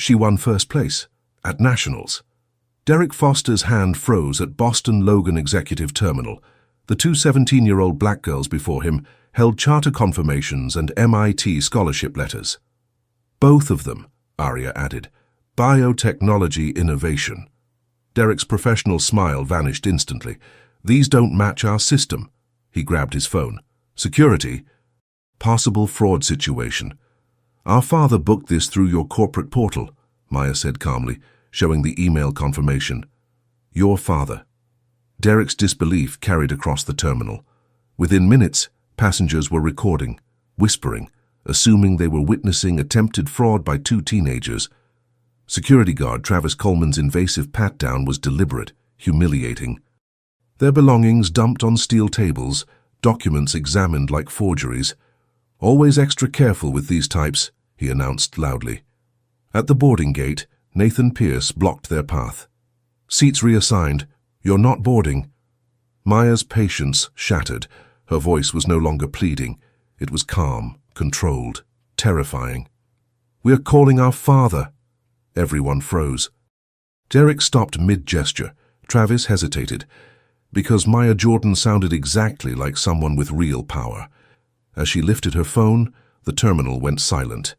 she won first place at Nationals. Derek Foster's hand froze at Boston Logan Executive Terminal. The two 17-year-old black girls before him held charter confirmations and MIT scholarship letters. Both of them, Arya added, biotechnology innovation. Derek's professional smile vanished instantly. These don't match our system. He grabbed his phone. Security? Possible fraud situation. Our father booked this through your corporate portal, Maya said calmly, showing the email confirmation. Your father. Derek's disbelief carried across the terminal. Within minutes, passengers were recording, whispering, assuming they were witnessing attempted fraud by two teenagers. Security guard Travis Coleman's invasive pat-down was deliberate, humiliating. Their belongings dumped on steel tables, documents examined like forgeries. Always extra careful with these types, he announced loudly. At the boarding gate, Nathan Pierce blocked their path. Seats reassigned. You're not boarding. Maya's patience shattered. Her voice was no longer pleading. It was calm, controlled, terrifying. We're calling our father. Everyone froze. Derek stopped mid-gesture. Travis hesitated, because Maya Jordan sounded exactly like someone with real power. As she lifted her phone, the terminal went silent.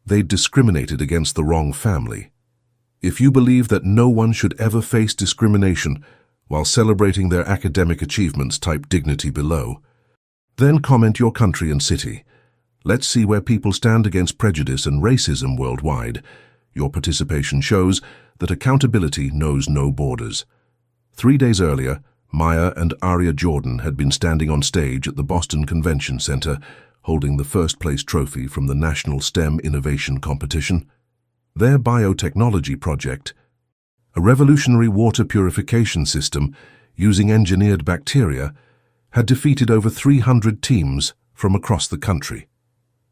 They'd discriminated against the wrong family. If you believe that no one should ever face discrimination while celebrating their academic achievements, type dignity below. Then comment your country and city. Let's see where people stand against prejudice and racism worldwide. Your participation shows that accountability knows no borders. 3 days earlier, Maya and Arya Jordan had been standing on stage at the Boston Convention Center, holding the first-place trophy from the National STEM Innovation Competition. Their biotechnology project, a revolutionary water purification system using engineered bacteria, had defeated over 300 teams from across the country.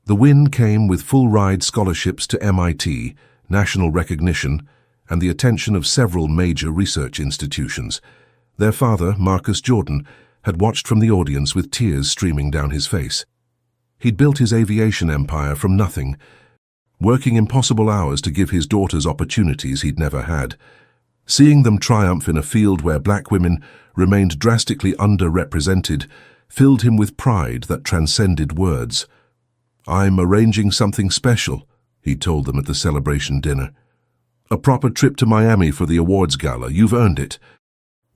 The win came with full-ride scholarships to MIT, national recognition, and the attention of several major research institutions. Their father, Marcus Jordan, had watched from the audience with tears streaming down his face. He'd built his aviation empire from nothing, working impossible hours to give his daughters opportunities he'd never had. Seeing them triumph in a field where black women remained drastically underrepresented filled him with pride that transcended words. I'm arranging something special, he told them at the celebration dinner. A proper trip to Miami for the awards gala. You've earned it.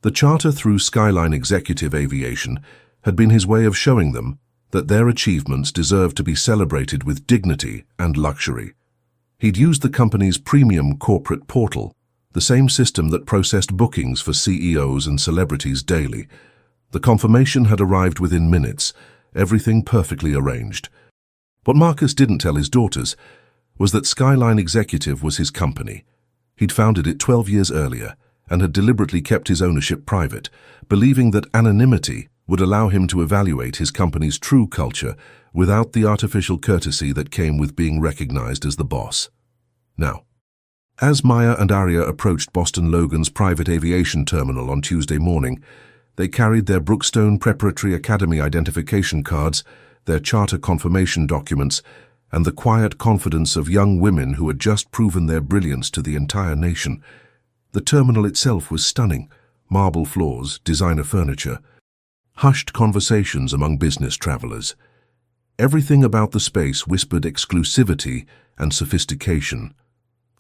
The charter through Skyline Executive Aviation had been his way of showing them that their achievements deserved to be celebrated with dignity and luxury. He'd used the company's premium corporate portal, the same system that processed bookings for CEOs and celebrities daily. The confirmation had arrived within minutes, everything perfectly arranged. What Marcus didn't tell his daughters was that Skyline Executive was his company. He'd founded it 12 years earlier and had deliberately kept his ownership private, believing that anonymity would allow him to evaluate his company's true culture without the artificial courtesy that came with being recognized as the boss. Now, as Maya and Arya approached Boston Logan's private aviation terminal on Tuesday morning, they carried their Brookstone Preparatory Academy identification cards, their charter confirmation documents, and the quiet confidence of young women who had just proven their brilliance to the entire nation. The terminal itself was stunning: marble floors, designer furniture, hushed conversations among business travelers. Everything about the space whispered exclusivity and sophistication.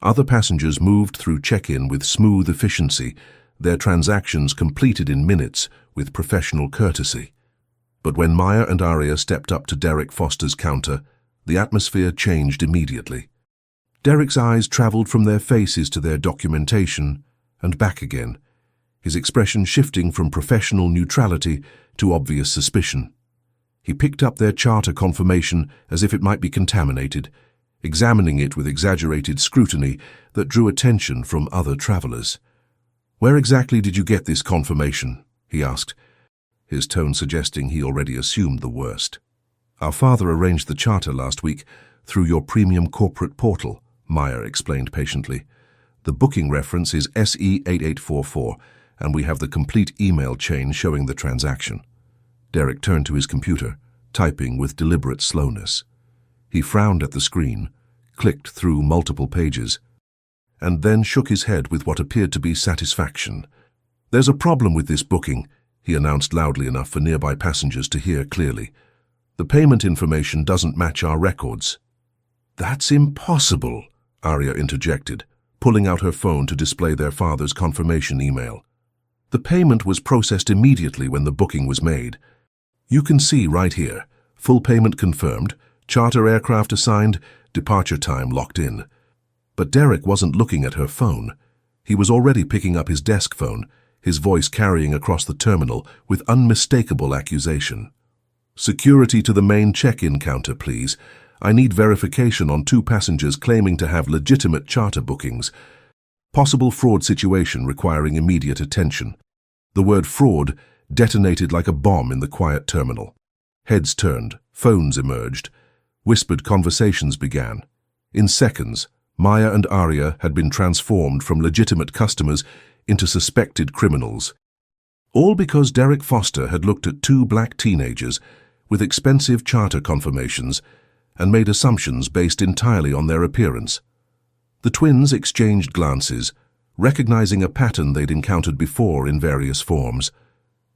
Other passengers moved through check-in with smooth efficiency, their transactions completed in minutes with professional courtesy. But when Maya and Arya stepped up to Derek Foster's counter, the atmosphere changed immediately. Derek's eyes traveled from their faces to their documentation and back again, his expression shifting from professional neutrality to obvious suspicion. He picked up their charter confirmation as if it might be contaminated, examining it with exaggerated scrutiny that drew attention from other travelers. "Where exactly did you get this confirmation?" he asked, his tone suggesting he already assumed the worst. "Our father arranged the charter last week through your premium corporate portal," Maya explained patiently. "The booking reference is SE8844, and we have the complete email chain showing the transaction." Derek turned to his computer, typing with deliberate slowness. He frowned at the screen, clicked through multiple pages. and then shook his head with what appeared to be satisfaction. "There's a problem with this booking," he announced loudly enough for nearby passengers to hear clearly. "The payment information doesn't match our records." "That's impossible," Arya interjected, pulling out her phone to display their father's confirmation email. "The payment was processed immediately when the booking was made. You can see right here, full payment confirmed, charter aircraft assigned, departure time locked in." But Derek wasn't looking at her phone. He was already picking up his desk phone, his voice carrying across the terminal with unmistakable accusation. "Security to the main check-in counter, please. I need verification on 2 passengers claiming to have legitimate charter bookings. Possible fraud situation requiring immediate attention." The word fraud detonated like a bomb in the quiet terminal. Heads turned, phones emerged. Whispered conversations began. In seconds, Maya and Arya had been transformed from legitimate customers into suspected criminals. All because Derek Foster had looked at 2 black teenagers with expensive charter confirmations and made assumptions based entirely on their appearance. The twins exchanged glances, recognizing a pattern they'd encountered before in various forms.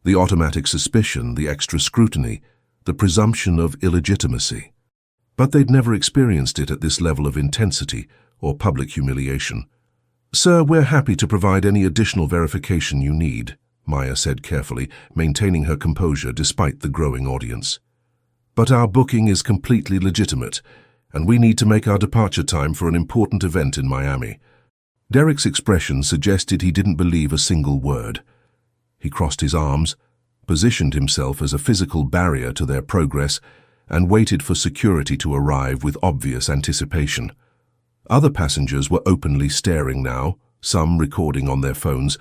The automatic suspicion, the extra scrutiny, the presumption of illegitimacy. But they'd never experienced it at this level of intensity or public humiliation. "Sir, we're happy to provide any additional verification you need," Maya said carefully, maintaining her composure despite the growing audience. "But our booking is completely legitimate, and we need to make our departure time for an important event in Miami." Derek's expression suggested he didn't believe a single word. He crossed his arms, positioned himself as a physical barrier to their progress, and waited for security to arrive with obvious anticipation. Other passengers were openly staring now, some recording on their phones,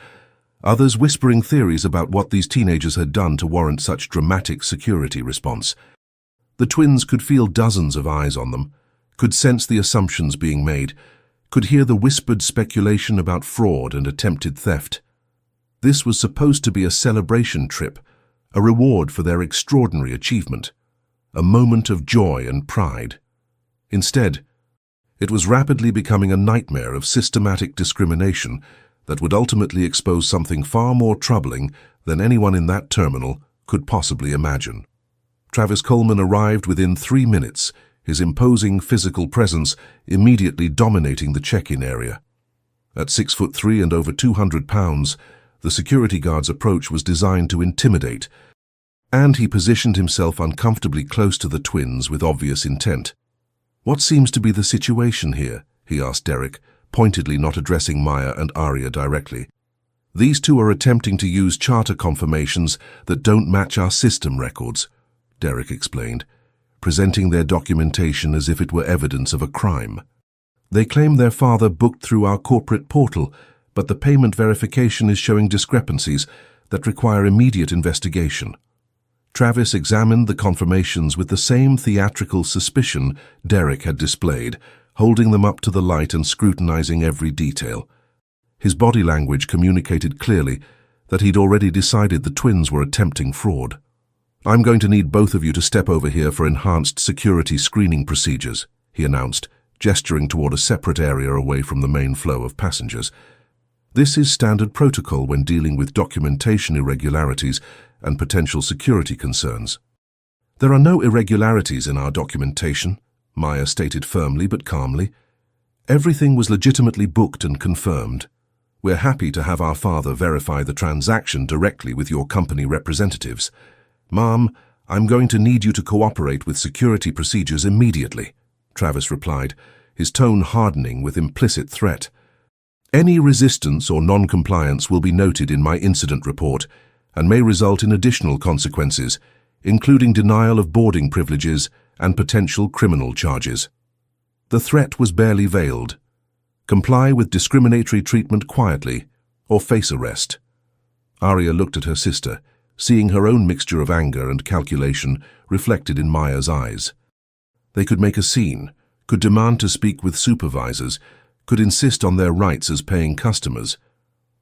others whispering theories about what these teenagers had done to warrant such dramatic security response. The twins could feel dozens of eyes on them, could sense the assumptions being made, could hear the whispered speculation about fraud and attempted theft. This was supposed to be a celebration trip, a reward for their extraordinary achievement, a moment of joy and pride. Instead, it was rapidly becoming a nightmare of systematic discrimination that would ultimately expose something far more troubling than anyone in that terminal could possibly imagine. Travis Coleman arrived within 3 minutes, his imposing physical presence immediately dominating the check-in area. At 6'3" and over 200 pounds, the security guard's approach was designed to intimidate, and he positioned himself uncomfortably close to the twins with obvious intent. "What seems to be the situation here?" he asked Derek, pointedly not addressing Maya and Arya directly. "These 2 are attempting to use charter confirmations that don't match our system records," Derek explained, presenting their documentation as if it were evidence of a crime. "They claim their father booked through our corporate portal, but the payment verification is showing discrepancies that require immediate investigation." Travis examined the confirmations with the same theatrical suspicion Derek had displayed, holding them up to the light and scrutinizing every detail. His body language communicated clearly that he'd already decided the twins were attempting fraud. "I'm going to need both of you to step over here for enhanced security screening procedures," he announced, gesturing toward a separate area away from the main flow of passengers. "This is standard protocol when dealing with documentation irregularities and potential security concerns." "There are no irregularities in our documentation," Maya stated firmly but calmly. "Everything was legitimately booked and confirmed. We're happy to have our father verify the transaction directly with your company representatives. Ma'am, I'm going to need you to cooperate with security procedures immediately," Travis replied, his tone hardening with implicit threat. "Any resistance or non-compliance will be noted in my incident report and may result in additional consequences, including denial of boarding privileges and potential criminal charges." The threat was barely veiled. Comply with discriminatory treatment quietly, or face arrest. Arya looked at her sister, seeing her own mixture of anger and calculation reflected in Maya's eyes. They could make a scene, could demand to speak with supervisors, could insist on their rights as paying customers,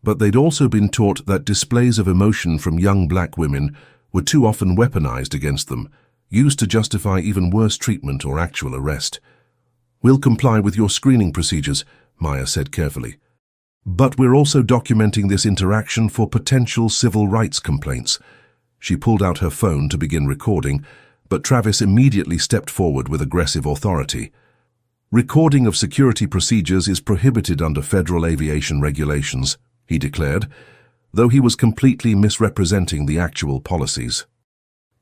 but they'd also been taught that displays of emotion from young black women were too often weaponized against them, used to justify even worse treatment or actual arrest. "We'll comply with your screening procedures, Maya said carefully. "But we're also documenting this interaction for potential civil rights complaints." She pulled out her phone to begin recording, but Travis immediately stepped forward with aggressive authority. "Recording of security procedures is prohibited under federal aviation regulations," he declared, though he was completely misrepresenting the actual policies.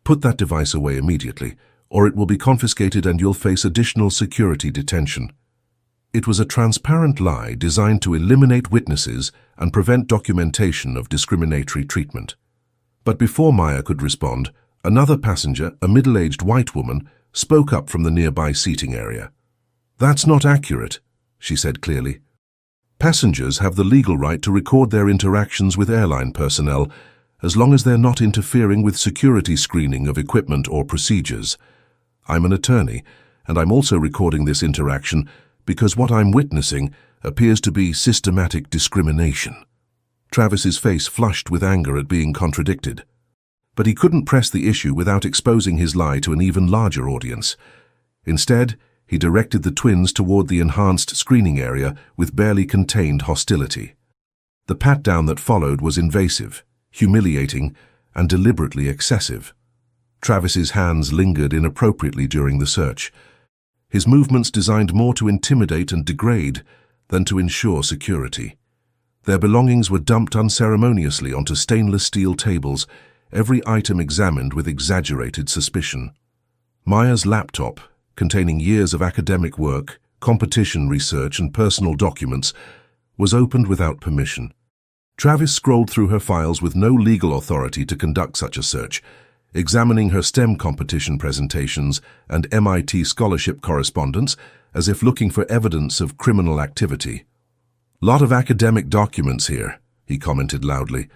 "Put that device away immediately, or it will be confiscated and you'll face additional security detention." It was a transparent lie designed to eliminate witnesses and prevent documentation of discriminatory treatment. But before Maya could respond, another passenger, a middle-aged white woman, spoke up from the nearby seating area. "That's not accurate," she said clearly. "Passengers have the legal right to record their interactions with airline personnel, as long as they're not interfering with security screening of equipment or procedures. I'm an attorney, and I'm also recording this interaction because what I'm witnessing appears to be systematic discrimination." Travis's face flushed with anger at being contradicted. But he couldn't press the issue without exposing his lie to an even larger audience. Instead, he directed the twins toward the enhanced screening area with barely contained hostility. The pat-down that followed was invasive, humiliating, and deliberately excessive. Travis's hands lingered inappropriately during the search, his movements designed more to intimidate and degrade than to ensure security. Their belongings were dumped unceremoniously onto stainless steel tables, every item examined with exaggerated suspicion. Maya's laptop, containing years of academic work, competition research, and personal documents, was opened without permission. Travis scrolled through her files with no legal authority to conduct such a search, examining her STEM competition presentations and MIT scholarship correspondence as if looking for evidence of criminal activity. "Lot of academic documents here," he commented loudly.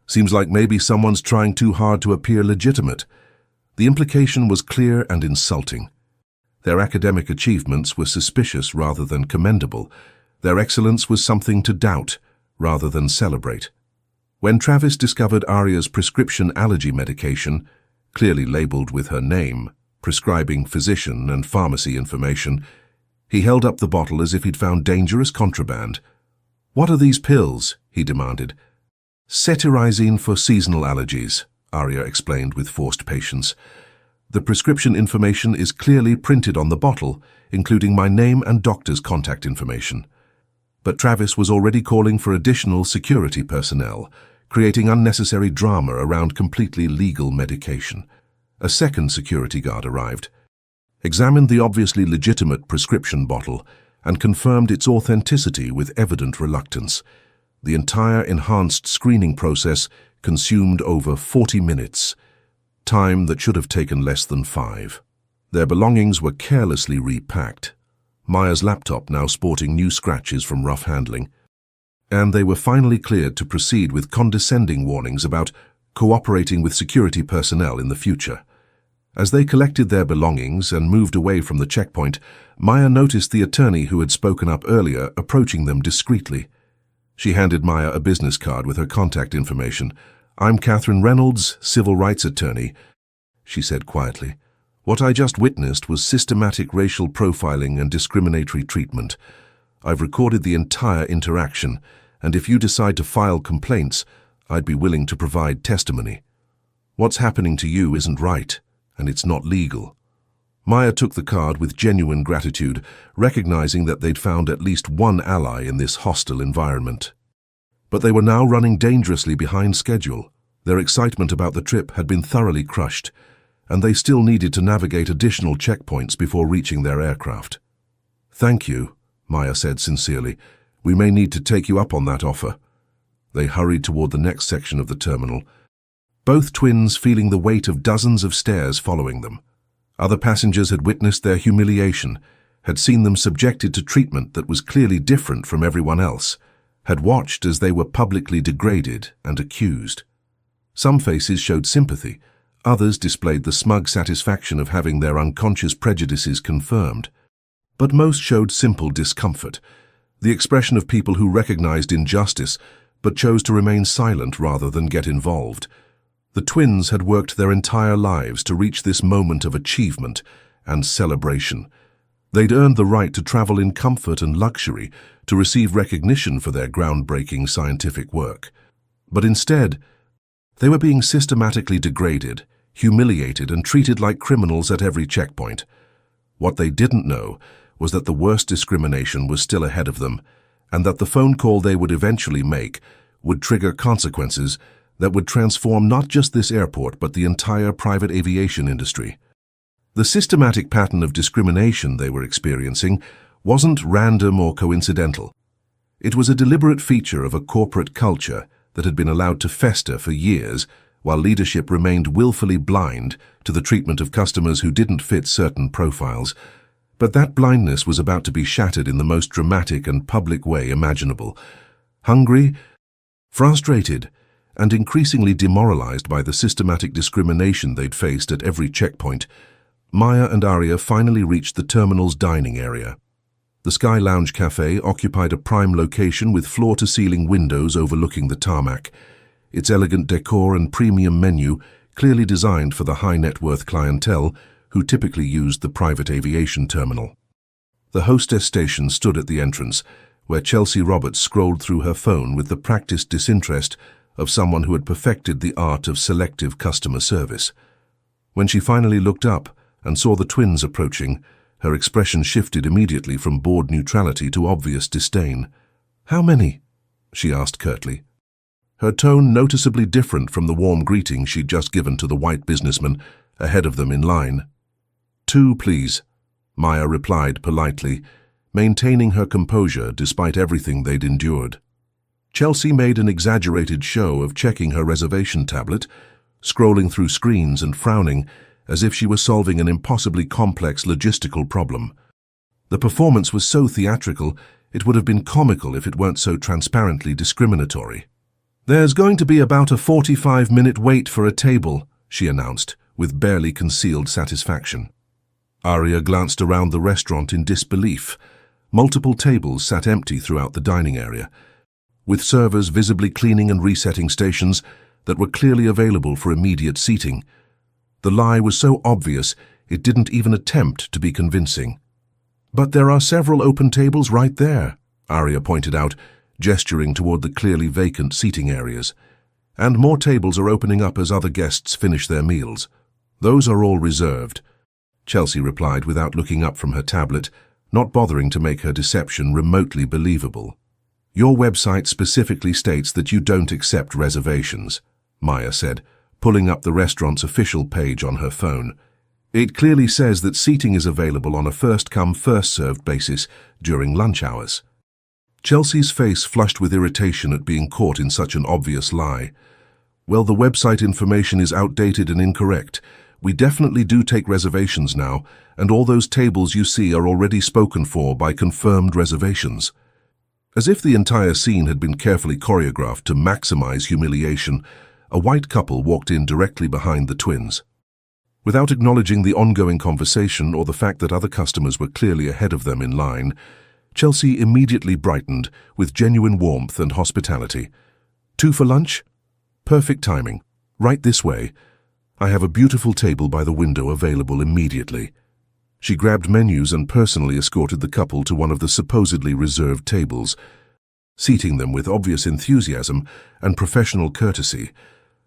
"Seems like maybe someone's trying too hard to appear legitimate." The implication was clear and insulting. Their academic achievements were suspicious rather than commendable. Their excellence was something to doubt rather than celebrate. When Travis discovered Arya's prescription allergy medication, clearly labeled with her name, prescribing physician and pharmacy information, he held up the bottle as if he'd found dangerous contraband. "What are these pills?" he demanded. "Cetirizine for seasonal allergies," Arya explained with forced patience. "The prescription information is clearly printed on the bottle, including my name and doctor's contact information." But Travis was already calling for additional security personnel, creating unnecessary drama around completely legal medication. A second security guard arrived, examined the obviously legitimate prescription bottle, and confirmed its authenticity with evident reluctance. The entire enhanced screening process consumed over 40 minutes, time that should have taken less than 5. Their belongings were carelessly repacked, Maya's laptop now sporting new scratches from rough handling, and they were finally cleared to proceed with condescending warnings about cooperating with security personnel in the future. As they collected their belongings and moved away from the checkpoint, Maya noticed the attorney who had spoken up earlier approaching them discreetly. She handed Maya a business card with her contact information. "I'm Catherine Reynolds, civil rights attorney," she said quietly. "What I just witnessed was systematic racial profiling and discriminatory treatment. I've recorded the entire interaction, and if you decide to file complaints, I'd be willing to provide testimony. What's happening to you isn't right, and it's not legal." Maya took the card with genuine gratitude, recognizing that they'd found at least one ally in this hostile environment. But they were now running dangerously behind schedule. Their excitement about the trip had been thoroughly crushed, and they still needed to navigate additional checkpoints before reaching their aircraft. "Thank you," Maya said sincerely. "We may need to take you up on that offer." They hurried toward the next section of the terminal, both twins feeling the weight of dozens of stares following them. Other passengers had witnessed their humiliation, had seen them subjected to treatment that was clearly different from everyone else, had watched as they were publicly degraded and accused. Some faces showed sympathy, others displayed the smug satisfaction of having their unconscious prejudices confirmed. But most showed simple discomfort, the expression of people who recognized injustice but chose to remain silent rather than get involved. The twins had worked their entire lives to reach this moment of achievement and celebration. They'd earned the right to travel in comfort and luxury, to receive recognition for their groundbreaking scientific work. But instead, they were being systematically degraded, humiliated, and treated like criminals at every checkpoint. What they didn't know was that the worst discrimination was still ahead of them, and that the phone call they would eventually make would trigger consequences that would transform not just this airport but the entire private aviation industry. The systematic pattern of discrimination they were experiencing wasn't random or coincidental. It was a deliberate feature of a corporate culture that had been allowed to fester for years, while leadership remained willfully blind to the treatment of customers who didn't fit certain profiles. But that blindness was about to be shattered in the most dramatic and public way imaginable. Hungry, frustrated, and increasingly demoralized by the systematic discrimination they'd faced at every checkpoint, Maya and Arya finally reached the terminal's dining area. The Sky Lounge Cafe occupied a prime location with floor-to-ceiling windows overlooking the tarmac, its elegant decor and premium menu clearly designed for the high-net-worth clientele who typically used the private aviation terminal. The hostess station stood at the entrance, where Chelsea Roberts scrolled through her phone with the practiced disinterest of someone who had perfected the art of selective customer service. When she finally looked up and saw the twins approaching, her expression shifted immediately from bored neutrality to obvious disdain. "How many?" she asked curtly. Her tone noticeably different from the warm greeting she'd just given to the white businessman ahead of them in line. "2, please," Maya replied politely, maintaining her composure despite everything they'd endured. Chelsea made an exaggerated show of checking her reservation tablet, scrolling through screens and frowning as if she was solving an impossibly complex logistical problem. The performance was so theatrical, it would have been comical if it weren't so transparently discriminatory. "There's going to be about a 45-minute wait for a table," she announced, with barely concealed satisfaction. Arya glanced around the restaurant in disbelief. Multiple tables sat empty throughout the dining area, with servers visibly cleaning and resetting stations that were clearly available for immediate seating. The lie was so obvious it didn't even attempt to be convincing. "But there are several open tables right there," Arya pointed out, gesturing toward the clearly vacant seating areas. "And more tables are opening up as other guests finish their meals." "Those are all reserved," Chelsea replied without looking up from her tablet, not bothering to make her deception remotely believable. "Your website specifically states that you don't accept reservations," Maya said, pulling up the restaurant's official page on her phone. "It clearly says that seating is available on a first-come, first-served basis during lunch hours." Chelsea's face flushed with irritation at being caught in such an obvious lie. "Well, the website information is outdated and incorrect. We definitely do take reservations now, and all those tables you see are already spoken for by confirmed reservations." As if the entire scene had been carefully choreographed to maximize humiliation, a white couple walked in directly behind the twins. Without acknowledging the ongoing conversation or the fact that other customers were clearly ahead of them in line, Chelsea immediately brightened with genuine warmth and hospitality. "2 for lunch? Perfect timing. Right this way. I have a beautiful table by the window available immediately." She grabbed menus and personally escorted the couple to one of the supposedly reserved tables, seating them with obvious enthusiasm and professional courtesy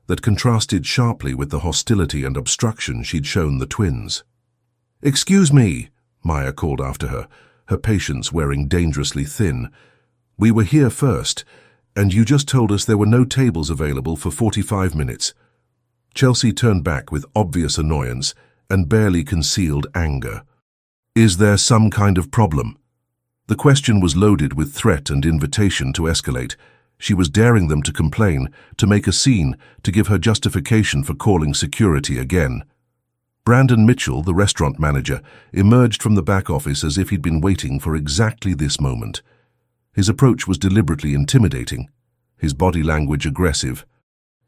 that contrasted sharply with the hostility and obstruction she'd shown the twins. "Excuse me," Maya called after her, her patience wearing dangerously thin. "We were here first, and you just told us there were no tables available for 45 minutes. Chelsea turned back with obvious annoyance and barely concealed anger. "Is there some kind of problem?" The question was loaded with threat and invitation to escalate. She was daring them to complain, to make a scene, to give her justification for calling security again. Brandon Mitchell, the restaurant manager, emerged from the back office as if he'd been waiting for exactly this moment. His approach was deliberately intimidating, his body language aggressive,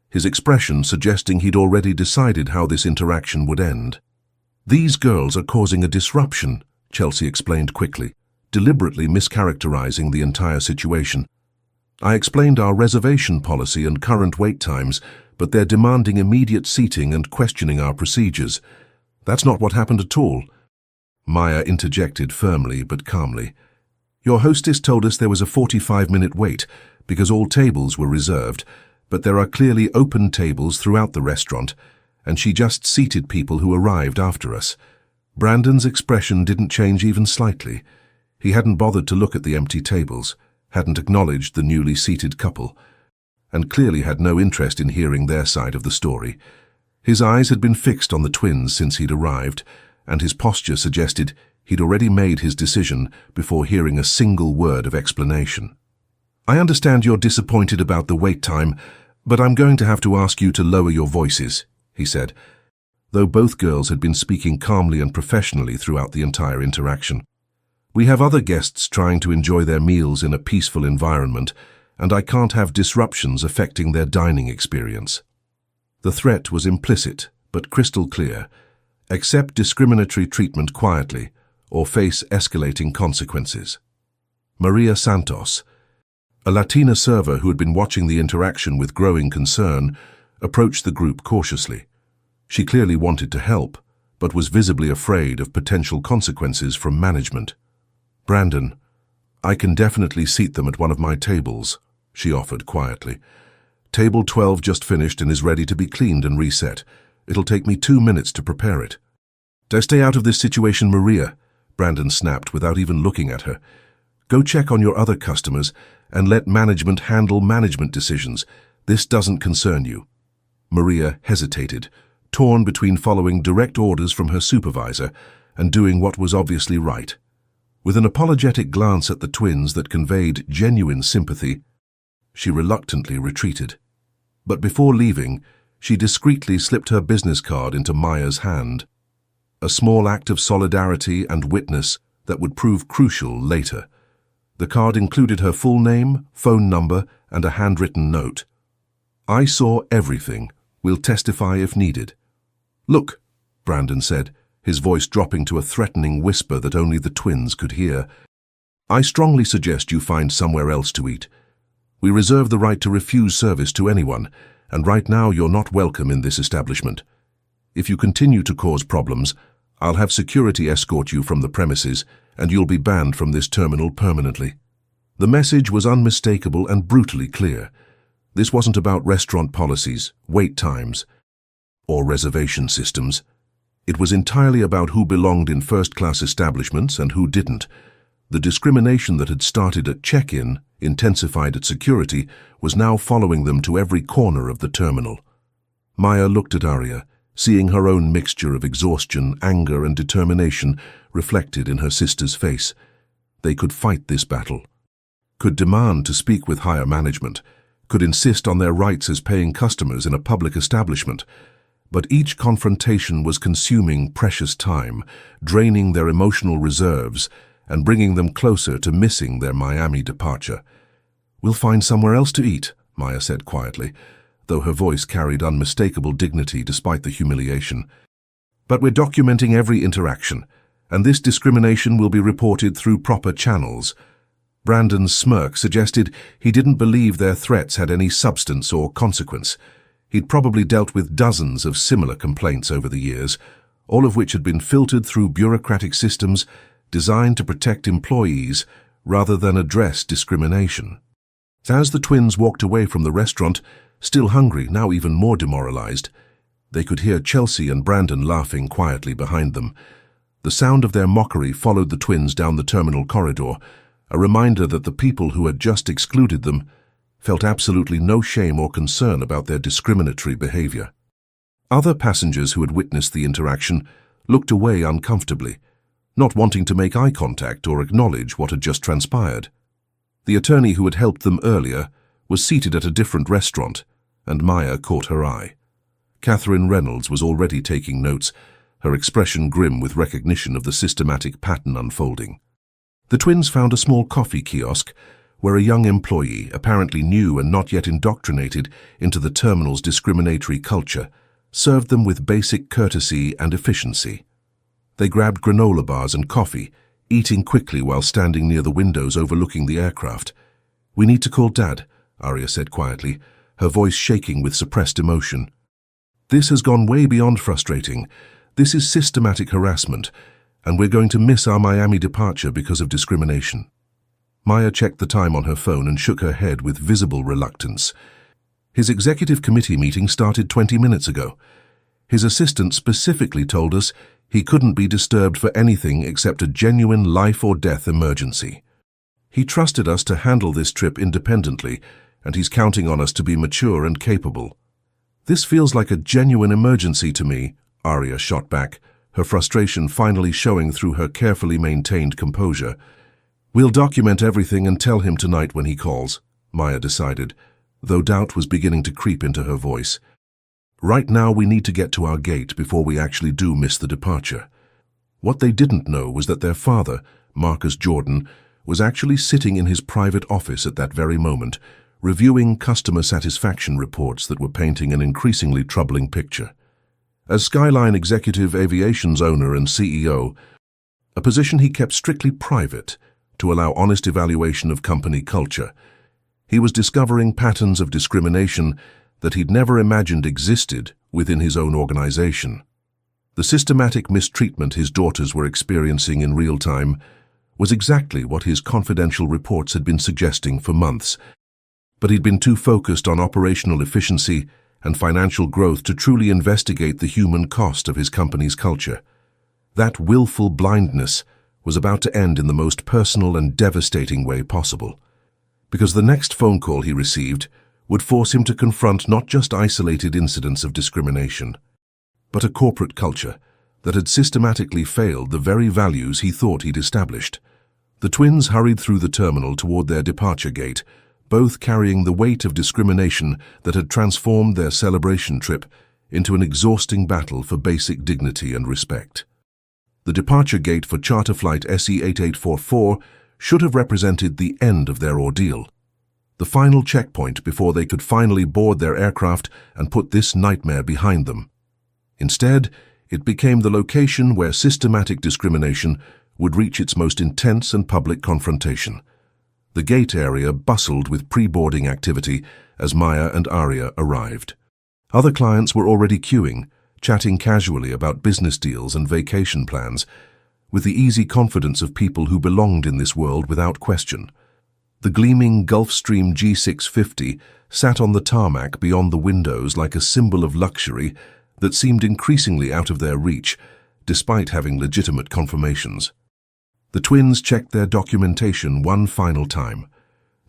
his expression suggesting he'd already decided how this interaction would end. "These girls are causing a disruption," Chelsea explained quickly, deliberately mischaracterizing the entire situation. "I explained our reservation policy and current wait times, but they're demanding immediate seating and questioning our procedures. That's not what happened at all." Maya interjected firmly but calmly. Your hostess told us there was a 45-minute wait because all tables were reserved, but there are clearly open tables throughout the restaurant, and she just seated people who arrived after us. Brandon's expression didn't change even slightly. He hadn't bothered to look at the empty tables, hadn't acknowledged the newly seated couple, and clearly had no interest in hearing their side of the story. His eyes had been fixed on the twins since he'd arrived, and his posture suggested he'd already made his decision before hearing a single word of explanation. I understand you're disappointed about the wait time, but I'm going to have to ask you to lower your voices, he said, though both girls had been speaking calmly and professionally throughout the entire interaction. We have other guests trying to enjoy their meals in a peaceful environment, and I can't have disruptions affecting their dining experience. The threat was implicit, but crystal clear. Accept discriminatory treatment quietly, or face escalating consequences. Maria Santos, a Latina server who had been watching the interaction with growing concern, approached the group cautiously. She clearly wanted to help, but was visibly afraid of potential consequences from management. Brandon, I can definitely seat them at one of my tables, she offered quietly. Table 12 just finished and is ready to be cleaned and reset. It'll take me 2 minutes to prepare it. Stay out of this situation, Maria, Brandon snapped without even looking at her. Go check on your other customers and let management handle management decisions. This doesn't concern you. Maria hesitated, torn between following direct orders from her supervisor and doing what was obviously right. With an apologetic glance at the twins that conveyed genuine sympathy, she reluctantly retreated. But before leaving, she discreetly slipped her business card into Maya's hand, a small act of solidarity and witness that would prove crucial later. The card included her full name, phone number, and a handwritten note. I saw everything. We'll testify if needed. Look, Brandon said, his voice dropping to a threatening whisper that only the twins could hear. I strongly suggest you find somewhere else to eat. We reserve the right to refuse service to anyone, and right now you're not welcome in this establishment. If you continue to cause problems, I'll have security escort you from the premises, and you'll be banned from this terminal permanently. The message was unmistakable and brutally clear. This wasn't about restaurant policies, wait times, or reservation systems. It was entirely about who belonged in first-class establishments and who didn't. The discrimination that had started at check-in, intensified at security, was now following them to every corner of the terminal. Maya looked at Arya, seeing her own mixture of exhaustion, anger, and determination reflected in her sister's face. They could fight this battle, could demand to speak with higher management, could insist on their rights as paying customers in a public establishment. But each confrontation was consuming precious time, draining their emotional reserves, and bringing them closer to missing their Miami departure. We'll find somewhere else to eat, Maya said quietly, though her voice carried unmistakable dignity despite the humiliation. But we're documenting every interaction, and this discrimination will be reported through proper channels. Brandon's smirk suggested he didn't believe their threats had any substance or consequence. He'd probably dealt with dozens of similar complaints over the years, all of which had been filtered through bureaucratic systems designed to protect employees rather than address discrimination. As the twins walked away from the restaurant, still hungry, now even more demoralized, they could hear Chelsea and Brandon laughing quietly behind them. The sound of their mockery followed the twins down the terminal corridor, a reminder that the people who had just excluded them felt absolutely no shame or concern about their discriminatory behavior. Other passengers who had witnessed the interaction looked away uncomfortably, not wanting to make eye contact or acknowledge what had just transpired. The attorney who had helped them earlier was seated at a different restaurant, and Maya caught her eye. Catherine Reynolds was already taking notes, her expression grim with recognition of the systematic pattern unfolding. The twins found a small coffee kiosk where a young employee, apparently new and not yet indoctrinated into the terminal's discriminatory culture, served them with basic courtesy and efficiency. They grabbed granola bars and coffee, eating quickly while standing near the windows overlooking the aircraft. "We need to call Dad," Arya said quietly, her voice shaking with suppressed emotion. "This has gone way beyond frustrating. This is systematic harassment, and we're going to miss our Miami departure because of discrimination." Maya checked the time on her phone and shook her head with visible reluctance. "His executive committee meeting started 20 minutes ago. His assistant specifically told us he couldn't be disturbed for anything except a genuine life-or-death emergency. He trusted us to handle this trip independently, and he's counting on us to be mature and capable." "This feels like a genuine emergency to me," Arya shot back, her frustration finally showing through her carefully maintained composure. "We'll document everything and tell him tonight when he calls," Maya decided, though doubt was beginning to creep into her voice. "Right now we need to get to our gate before we actually do miss the departure." What they didn't know was that their father, Marcus Jordan, was actually sitting in his private office at that very moment, reviewing customer satisfaction reports that were painting an increasingly troubling picture. As Skyline Executive Aviation's owner and CEO, a position he kept strictly private to allow honest evaluation of company culture, he was discovering patterns of discrimination that he'd never imagined existed within his own organization. The systematic mistreatment his daughters were experiencing in real time was exactly what his confidential reports had been suggesting for months, but he'd been too focused on operational efficiency and financial growth to truly investigate the human cost of his company's culture. That willful blindness was about to end in the most personal and devastating way possible, because the next phone call he received would force him to confront not just isolated incidents of discrimination, but a corporate culture that had systematically failed the very values he thought he'd established. The twins hurried through the terminal toward their departure gate, both carrying the weight of discrimination that had transformed their celebration trip into an exhausting battle for basic dignity and respect. The departure gate for charter flight SE8844 should have represented the end of their ordeal, the final checkpoint before they could finally board their aircraft and put this nightmare behind them. Instead, it became the location where systematic discrimination would reach its most intense and public confrontation. The gate area bustled with pre-boarding activity as Maya and Arya arrived. Other clients were already queuing, chatting casually about business deals and vacation plans, with the easy confidence of people who belonged in this world without question. The gleaming Gulfstream G650 sat on the tarmac beyond the windows like a symbol of luxury that seemed increasingly out of their reach, despite having legitimate confirmations. The twins checked their documentation one final time.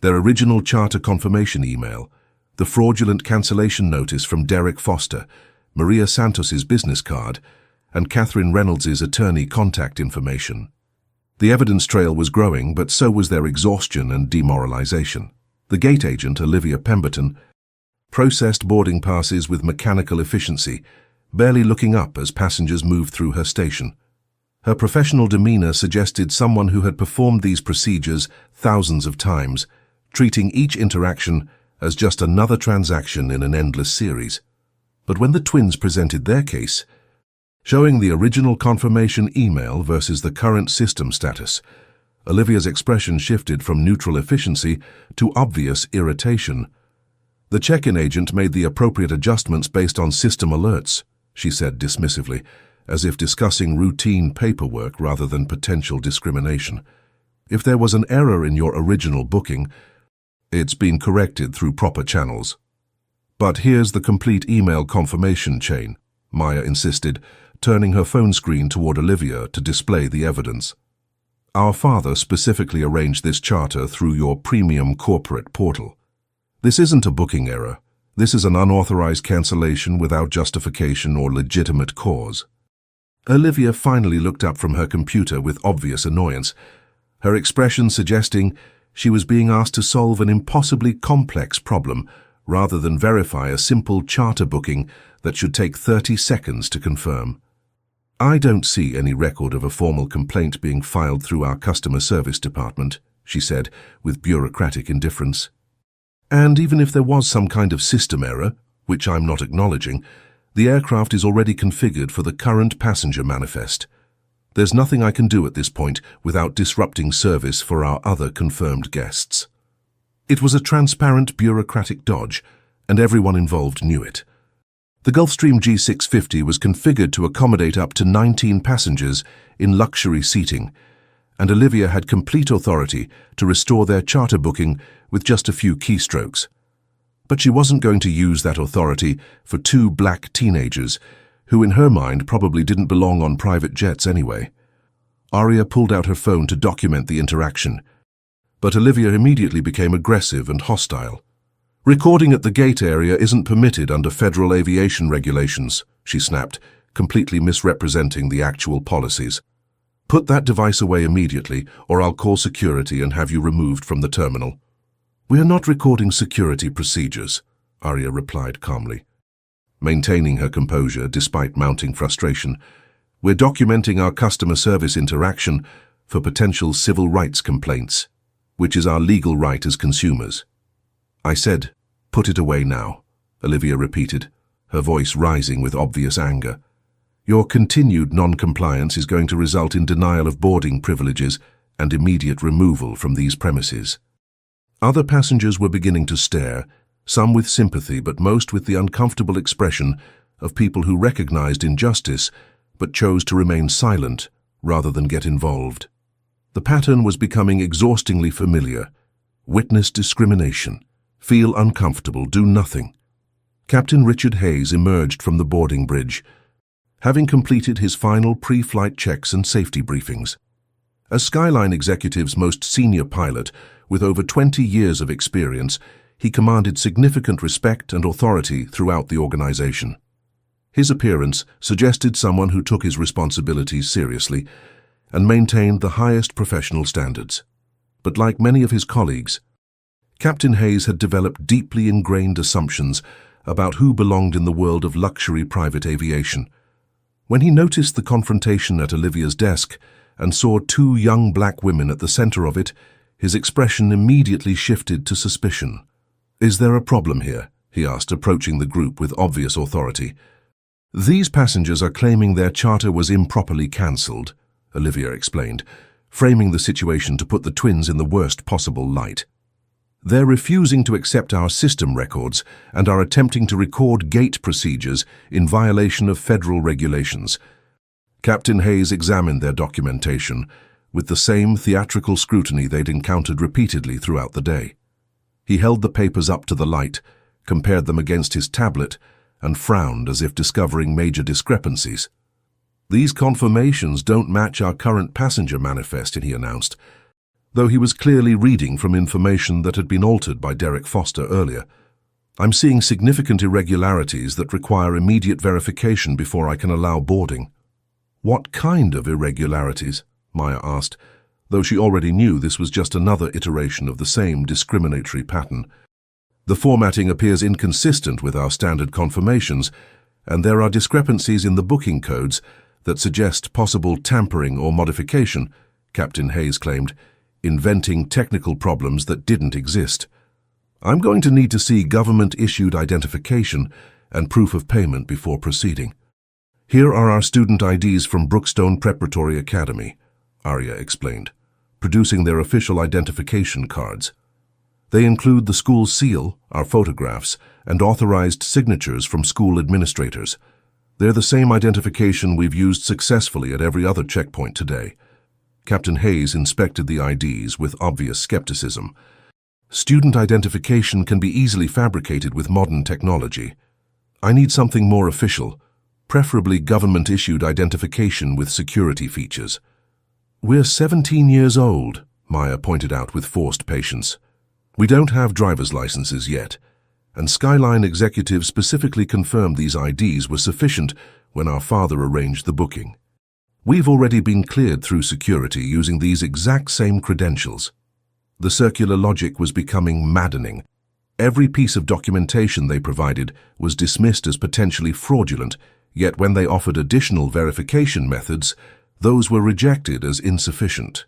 Their original charter confirmation email, the fraudulent cancellation notice from Derek Foster, Maria Santos's business card, and Catherine Reynolds's attorney contact information. The evidence trail was growing, but so was their exhaustion and demoralization. The gate agent, Olivia Pemberton, processed boarding passes with mechanical efficiency, barely looking up as passengers moved through her station. Her professional demeanor suggested someone who had performed these procedures thousands of times, treating each interaction as just another transaction in an endless series. But when the twins presented their case, showing the original confirmation email versus the current system status, Olivia's expression shifted from neutral efficiency to obvious irritation. "The check-in agent made the appropriate adjustments based on system alerts," she said dismissively, as if discussing routine paperwork rather than potential discrimination. "If there was an error in your original booking, it's been corrected through proper channels." "But here's the complete email confirmation chain," Maya insisted, turning her phone screen toward Olivia to display the evidence. "Our father specifically arranged this charter through your premium corporate portal. This isn't a booking error. This is an unauthorized cancellation without justification or legitimate cause." Olivia finally looked up from her computer with obvious annoyance, her expression suggesting she was being asked to solve an impossibly complex problem rather than verify a simple charter booking that should take 30 seconds to confirm. "I don't see any record of a formal complaint being filed through our customer service department," she said, with bureaucratic indifference. "And even if there was some kind of system error, which I'm not acknowledging, the aircraft is already configured for the current passenger manifest. There's nothing I can do at this point without disrupting service for our other confirmed guests." It was a transparent bureaucratic dodge, and everyone involved knew it. The Gulfstream G650 was configured to accommodate up to 19 passengers in luxury seating, and Olivia had complete authority to restore their charter booking with just a few keystrokes. But she wasn't going to use that authority for two black teenagers who in her mind probably didn't belong on private jets anyway. Aria pulled out her phone to document the interaction, but Olivia immediately became aggressive and hostile. "Recording at the gate area isn't permitted under federal aviation regulations," she snapped, completely misrepresenting the actual policies. "Put that device away immediately, or I'll call security and have you removed from the terminal." "We are not recording security procedures," Aria replied calmly. Maintaining her composure despite mounting frustration, "We're documenting our customer service interaction for potential civil rights complaints, which is our legal right as consumers." "I said, put it away now," Olivia repeated, her voice rising with obvious anger. "Your continued non-compliance is going to result in denial of boarding privileges and immediate removal from these premises." Other passengers were beginning to stare, some with sympathy but most with the uncomfortable expression of people who recognized injustice but chose to remain silent rather than get involved. The pattern was becoming exhaustingly familiar. Witness discrimination. Feel uncomfortable, do nothing. Captain Richard Hayes emerged from the boarding bridge, having completed his final pre-flight checks and safety briefings. As Skyline Executive's most senior pilot, with over 20 years of experience, he commanded significant respect and authority throughout the organization. His appearance suggested someone who took his responsibilities seriously and maintained the highest professional standards. But like many of his colleagues, Captain Hayes had developed deeply ingrained assumptions about who belonged in the world of luxury private aviation. When he noticed the confrontation at Olivia's desk and saw two young black women at the center of it, his expression immediately shifted to suspicion. "Is there a problem here?" he asked, approaching the group with obvious authority. "These passengers are claiming their charter was improperly cancelled," Olivia explained, framing the situation to put the twins in the worst possible light. "They're refusing to accept our system records and are attempting to record gate procedures in violation of federal regulations." Captain Hayes examined their documentation with the same theatrical scrutiny they'd encountered repeatedly throughout the day. He held the papers up to the light, compared them against his tablet, and frowned as if discovering major discrepancies. "These confirmations don't match our current passenger manifest," he announced, though he was clearly reading from information that had been altered by Derek Foster earlier. "I'm seeing significant irregularities that require immediate verification before I can allow boarding." "What kind of irregularities?" Maya asked, though she already knew this was just another iteration of the same discriminatory pattern. "The formatting appears inconsistent with our standard confirmations, and there are discrepancies in the booking codes that suggest possible tampering or modification," Captain Hayes claimed, inventing technical problems that didn't exist. "I'm going to need to see government-issued identification and proof of payment before proceeding." "Here are our student IDs from Brookstone Preparatory Academy," Aria explained, producing their official identification cards. "They include the school seal, our photographs, and authorized signatures from school administrators. They're the same identification we've used successfully at every other checkpoint today." Captain Hayes inspected the IDs with obvious skepticism. "Student identification can be easily fabricated with modern technology. I need something more official, preferably government-issued identification with security features." "We're 17 years old," Maya pointed out with forced patience. "We don't have driver's licenses yet, and Skyline Executive specifically confirmed these IDs were sufficient when our father arranged the booking. We've already been cleared through security using these exact same credentials." The circular logic was becoming maddening. Every piece of documentation they provided was dismissed as potentially fraudulent, yet when they offered additional verification methods, those were rejected as insufficient.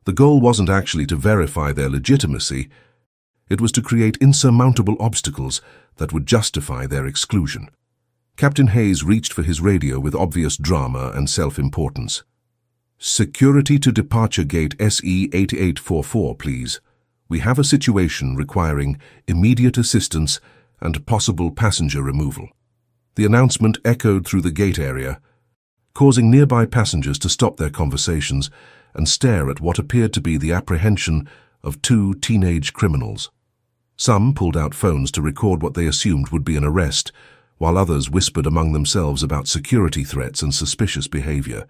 The goal wasn't actually to verify their legitimacy, it was to create insurmountable obstacles that would justify their exclusion. Captain Hayes reached for his radio with obvious drama and self-importance. "Security to departure gate SE 8844, please. We have a situation requiring immediate assistance and possible passenger removal." The announcement echoed through the gate area, causing nearby passengers to stop their conversations and stare at what appeared to be the apprehension of two teenage criminals. Some pulled out phones to record what they assumed would be an arrest, while others whispered among themselves about security threats and suspicious behavior.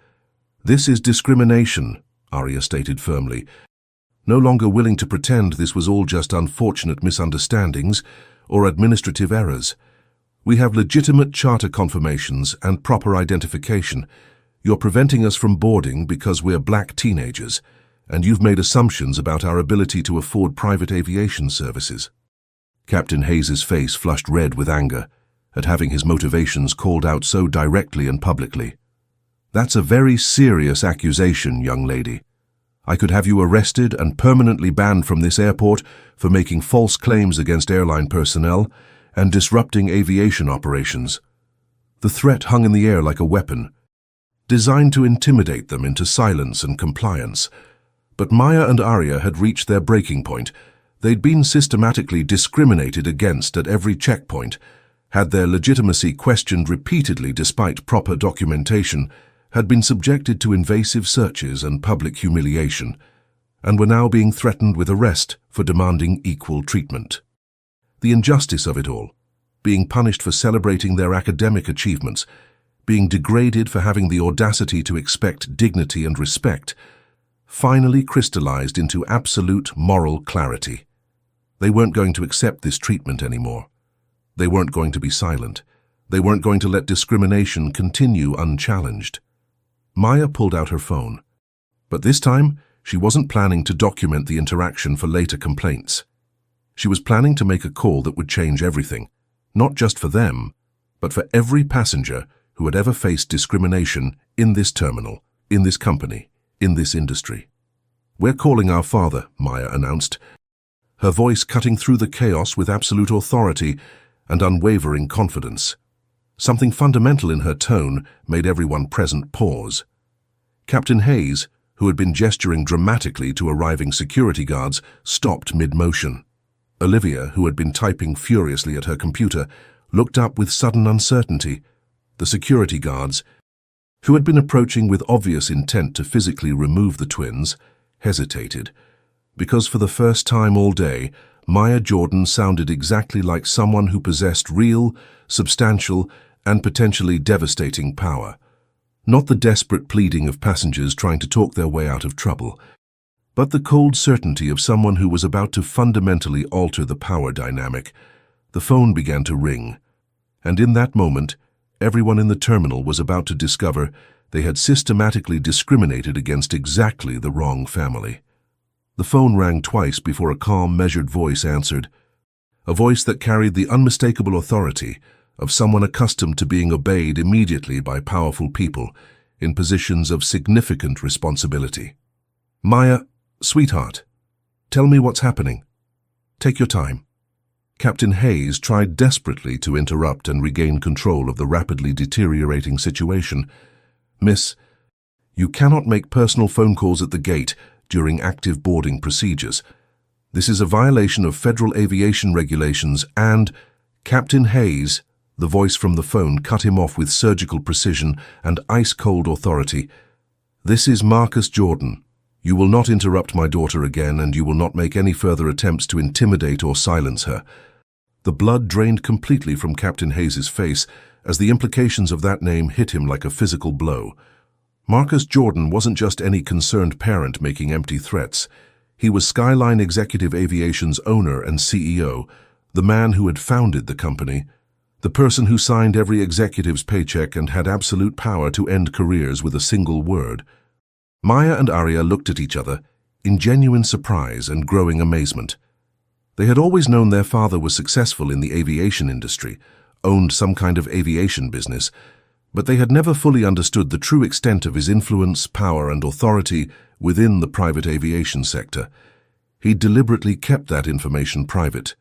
"This is discrimination," Arya stated firmly, no longer willing to pretend this was all just unfortunate misunderstandings or administrative errors. "We have legitimate charter confirmations and proper identification. You're preventing us from boarding because we're black teenagers, and you've made assumptions about our ability to afford private aviation services." Captain Hayes's face flushed red with anger at having his motivations called out so directly and publicly. "That's a very serious accusation, young lady. I could have you arrested and permanently banned from this airport for making false claims against airline personnel and disrupting aviation operations." The threat hung in the air like a weapon, designed to intimidate them into silence and compliance. But Maya and Arya had reached their breaking point. They'd been systematically discriminated against at every checkpoint, had their legitimacy questioned repeatedly despite proper documentation, had been subjected to invasive searches and public humiliation, and were now being threatened with arrest for demanding equal treatment. The injustice of it all, being punished for celebrating their academic achievements, being degraded for having the audacity to expect dignity and respect, finally crystallized into absolute moral clarity. They weren't going to accept this treatment anymore. They weren't going to be silent. They weren't going to let discrimination continue unchallenged. Maya pulled out her phone. But this time, she wasn't planning to document the interaction for later complaints. She was planning to make a call that would change everything, not just for them, but for every passenger who had ever faced discrimination in this terminal, in this company, in this industry. "We're calling our father," Maya announced, her voice cutting through the chaos with absolute authority and unwavering confidence. Something fundamental in her tone made everyone present pause. Captain Hayes, who had been gesturing dramatically to arriving security guards, stopped mid-motion. Olivia, who had been typing furiously at her computer, looked up with sudden uncertainty. The security guards, who had been approaching with obvious intent to physically remove the twins, hesitated, because for the first time all day, Maya Jordan sounded exactly like someone who possessed real, substantial, and potentially devastating power. Not the desperate pleading of passengers trying to talk their way out of trouble, but the cold certainty of someone who was about to fundamentally alter the power dynamic. The phone began to ring, and in that moment, everyone in the terminal was about to discover they had systematically discriminated against exactly the wrong family. The phone rang twice before a calm, measured voice answered, a voice that carried the unmistakable authority of someone accustomed to being obeyed immediately by powerful people in positions of significant responsibility. "Maya, sweetheart, tell me what's happening. Take your time." Captain Hayes tried desperately to interrupt and regain control of the rapidly deteriorating situation. "Miss, you cannot make personal phone calls at the gate during active boarding procedures. This is a violation of federal aviation regulations and—" Captain Hayes, the voice from the phone, cut him off with surgical precision and ice-cold authority. "This is Marcus Jordan. You will not interrupt my daughter again, and you will not make any further attempts to intimidate or silence her." The blood drained completely from Captain Hayes's face as the implications of that name hit him like a physical blow. Marcus Jordan wasn't just any concerned parent making empty threats. He was Skyline Executive Aviation's owner and CEO, the man who had founded the company, the person who signed every executive's paycheck and had absolute power to end careers with a single word. Maya and Arya looked at each other in genuine surprise and growing amazement. They had always known their father was successful in the aviation industry, owned some kind of aviation business, but they had never fully understood the true extent of his influence, power, and authority within the private aviation sector. He deliberately kept that information private,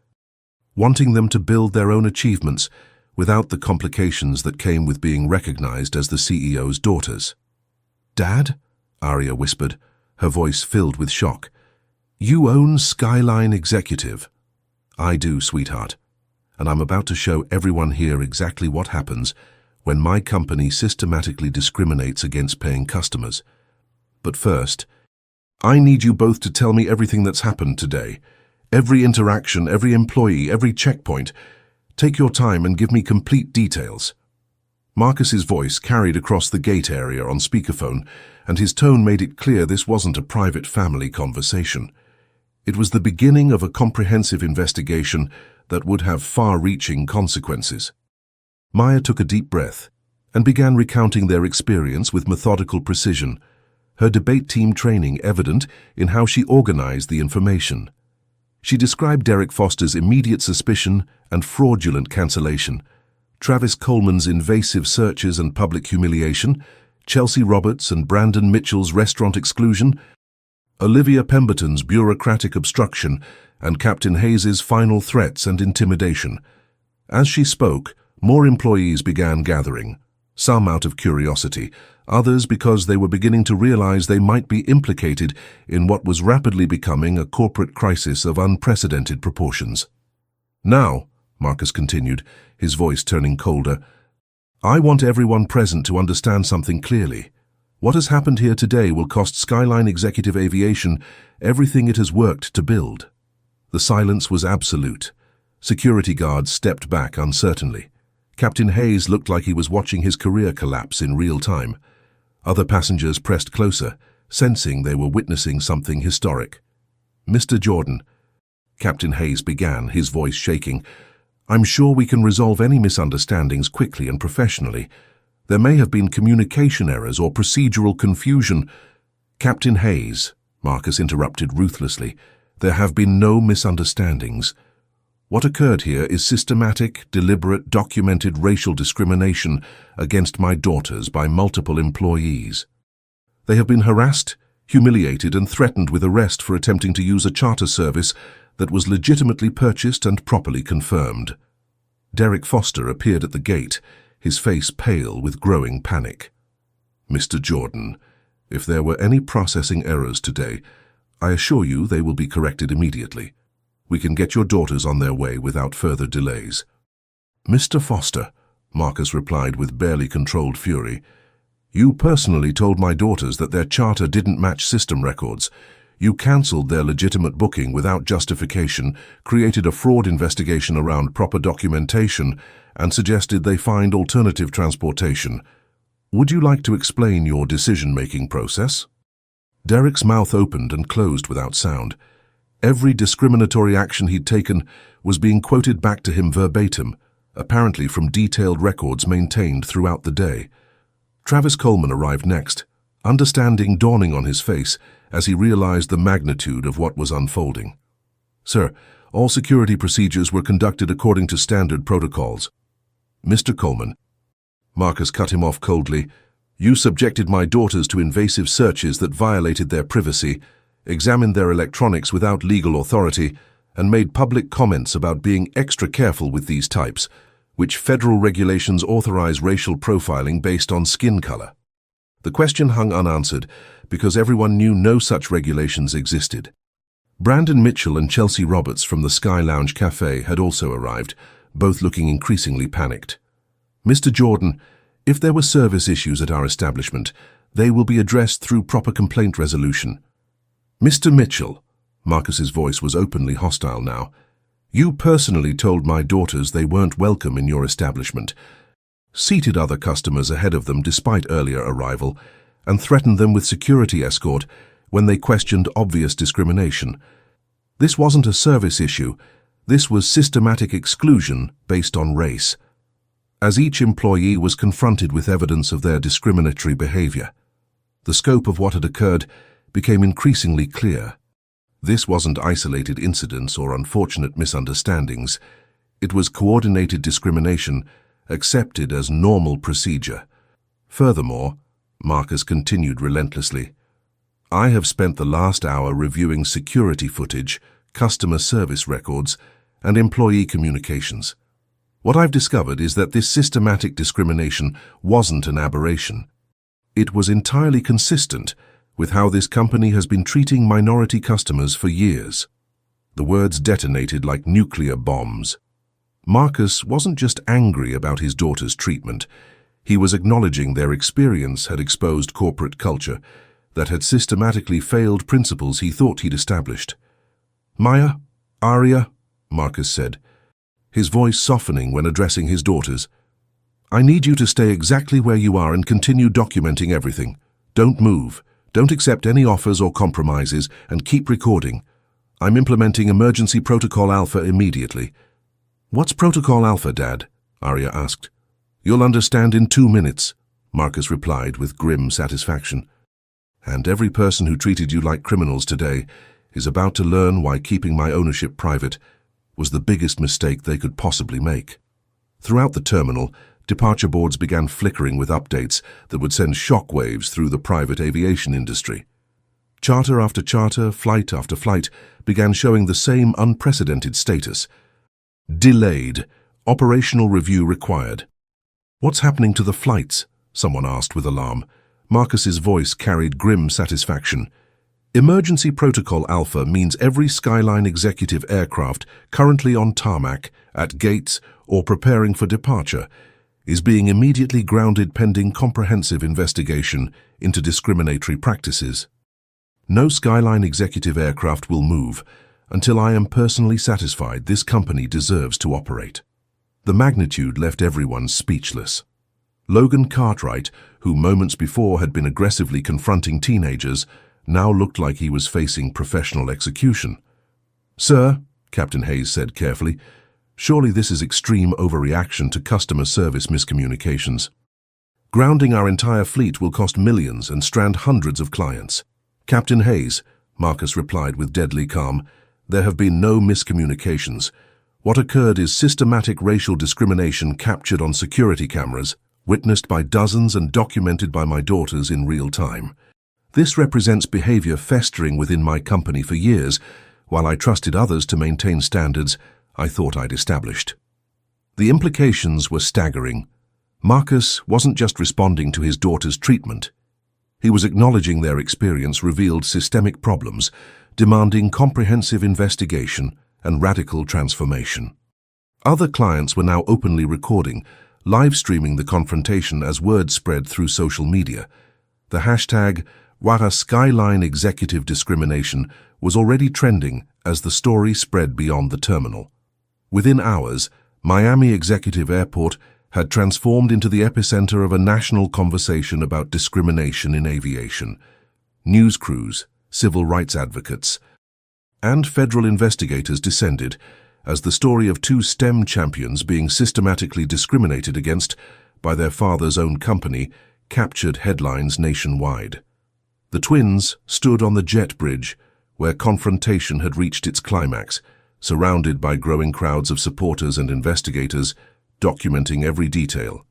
wanting them to build their own achievements without the complications that came with being recognized as the CEO's daughters. "Dad?" Arya whispered, her voice filled with shock. "You own Skyline Executive?" "I do, sweetheart. and I'm about to show everyone here exactly what happens when my company systematically discriminates against paying customers. But first, I need you both to tell me everything that's happened today. Every interaction, every employee, every checkpoint. Take your time and give me complete details." Marcus's voice carried across the gate area on speakerphone, and his tone made it clear this wasn't a private family conversation. It was the beginning of a comprehensive investigation that would have far-reaching consequences. Maya took a deep breath and began recounting their experience with methodical precision, her debate team training evident in how she organized the information. She described Derek Foster's immediate suspicion and fraudulent cancellation, Travis Coleman's invasive searches and public humiliation, Chelsea Roberts and Brandon Mitchell's restaurant exclusion, Olivia Pemberton's bureaucratic obstruction, and Captain Hayes's final threats and intimidation. As she spoke, more employees began gathering, some out of curiosity, others because they were beginning to realize they might be implicated in what was rapidly becoming a corporate crisis of unprecedented proportions. "Now," Marcus continued, his voice turning colder, "I want everyone present to understand something clearly. What has happened here today will cost Skyline Executive Aviation everything it has worked to build." The silence was absolute. Security guards stepped back uncertainly. Captain Hayes looked like he was watching his career collapse in real time. Other passengers pressed closer, sensing they were witnessing something historic. "Mr. Jordan," Captain Hayes began, his voice shaking, "I'm sure we can resolve any misunderstandings quickly and professionally. There may have been communication errors or procedural confusion." "Captain Hayes," Marcus interrupted ruthlessly, "there have been no misunderstandings. What occurred here is systematic, deliberate, documented racial discrimination against my daughters by multiple employees. They have been harassed, humiliated, and threatened with arrest for attempting to use a charter service that was legitimately purchased and properly confirmed." Derek Foster appeared at the gate, his face pale with growing panic. "Mr. Jordan, if there were any processing errors today, I assure you they will be corrected immediately. We can get your daughters on their way without further delays." "Mr. Foster," Marcus replied with barely controlled fury, "you personally told my daughters that their charter didn't match system records. You cancelled their legitimate booking without justification, created a fraud investigation around proper documentation, and suggested they find alternative transportation. Would you like to explain your decision-making process?" Derek's mouth opened and closed without sound. Every discriminatory action he'd taken was being quoted back to him verbatim, apparently from detailed records maintained throughout the day. Travis Coleman arrived next, understanding dawning on his face as he realized the magnitude of what was unfolding. "Sir, all security procedures were conducted according to standard protocols." "Mr. Coleman," Marcus cut him off coldly, "you subjected my daughters to invasive searches that violated their privacy, examined their electronics without legal authority, and made public comments about being extra careful with these types, which federal regulations authorize racial profiling based on skin color." The question hung unanswered because everyone knew no such regulations existed. Brandon Mitchell and Chelsea Roberts from the Sky Lounge Cafe had also arrived, both looking increasingly panicked. "Mr. Jordan, if there were service issues at our establishment, they will be addressed through proper complaint resolution." "Mr. Mitchell," Marcus's voice was openly hostile now, "you personally told my daughters they weren't welcome in your establishment, seated other customers ahead of them despite earlier arrival, and threatened them with security escort when they questioned obvious discrimination. This wasn't a service issue. This was systematic exclusion based on race." As each employee was confronted with evidence of their discriminatory behavior, the scope of what had occurred became increasingly clear. This wasn't isolated incidents or unfortunate misunderstandings. It was coordinated discrimination, accepted as normal procedure. Furthermore, Marcus continued relentlessly, "I have spent the last hour reviewing security footage, customer service records, and employee communications. What I've discovered is that this systematic discrimination wasn't an aberration. It was entirely consistent with how this company has been treating minority customers for years." The words detonated like nuclear bombs. Marcus wasn't just angry about his daughter's treatment. He was acknowledging their experience had exposed corporate culture that had systematically failed principles he thought he'd established. "Maya, Arya," Marcus said, his voice softening when addressing his daughters, "I need you to stay exactly where you are and continue documenting everything. Don't move, don't accept any offers or compromises, and keep recording. I'm implementing Emergency Protocol Alpha immediately." "What's Protocol Alpha, Dad?" Arya asked. "You'll understand in 2 minutes," Marcus replied with grim satisfaction. "And every person who treated you like criminals today is about to learn why keeping my ownership private was the biggest mistake they could possibly make." Throughout the terminal, departure boards began flickering with updates that would send shockwaves through the private aviation industry. Charter after charter, flight after flight, began showing the same unprecedented status. "Delayed. Operational review required." "What's happening to the flights?" someone asked with alarm. Marcus's voice carried grim satisfaction. "Emergency Protocol Alpha means every Skyline executive aircraft currently on tarmac, at gates, or preparing for departure is being immediately grounded pending comprehensive investigation into discriminatory practices. No Skyline executive aircraft will move until I am personally satisfied this company deserves to operate." The magnitude left everyone speechless. Logan Cartwright, who moments before had been aggressively confronting teenagers, now looked like he was facing professional execution. "Sir," Captain Hayes said carefully, "surely this is extreme overreaction to customer service miscommunications. Grounding our entire fleet will cost millions and strand hundreds of clients." "Captain Hayes," Marcus replied with deadly calm, "there have been no miscommunications. What occurred is systematic racial discrimination captured on security cameras, witnessed by dozens and documented by my daughters in real time. This represents behavior festering within my company for years, while I trusted others to maintain standards I thought I'd established." The implications were staggering. Marcus wasn't just responding to his daughter's treatment. He was acknowledging their experience revealed systemic problems, demanding comprehensive investigation and radical transformation. Other clients were now openly recording, live streaming the confrontation as word spread through social media. The hashtag Wara Skyline Executive Discrimination was already trending as the story spread beyond the terminal. Within hours, Miami Executive Airport had transformed into the epicenter of a national conversation about discrimination in aviation. News crews, civil rights advocates, and federal investigators descended as the story of two STEM champions being systematically discriminated against by their father's own company captured headlines nationwide. The twins stood on the jet bridge, where confrontation had reached its climax, surrounded by growing crowds of supporters and investigators, documenting every detail.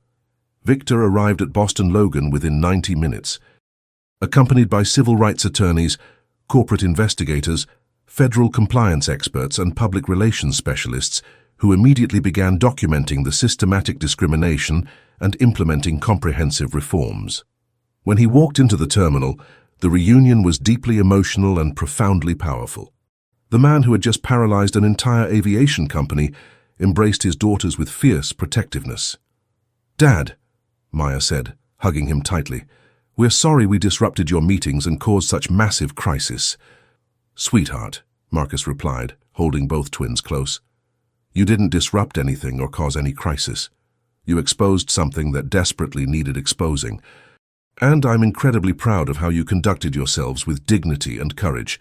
Victor arrived at Boston Logan within 90 minutes, accompanied by civil rights attorneys, corporate investigators, federal compliance experts, and public relations specialists who immediately began documenting the systematic discrimination and implementing comprehensive reforms. When he walked into the terminal, the reunion was deeply emotional and profoundly powerful. The man who had just paralyzed an entire aviation company embraced his daughters with fierce protectiveness. "Dad," Maya said, hugging him tightly, "we're sorry we disrupted your meetings and caused such massive crisis." "Sweetheart," Marcus replied, holding both twins close, "you didn't disrupt anything or cause any crisis. You exposed something that desperately needed exposing. And I'm incredibly proud of how you conducted yourselves with dignity and courage.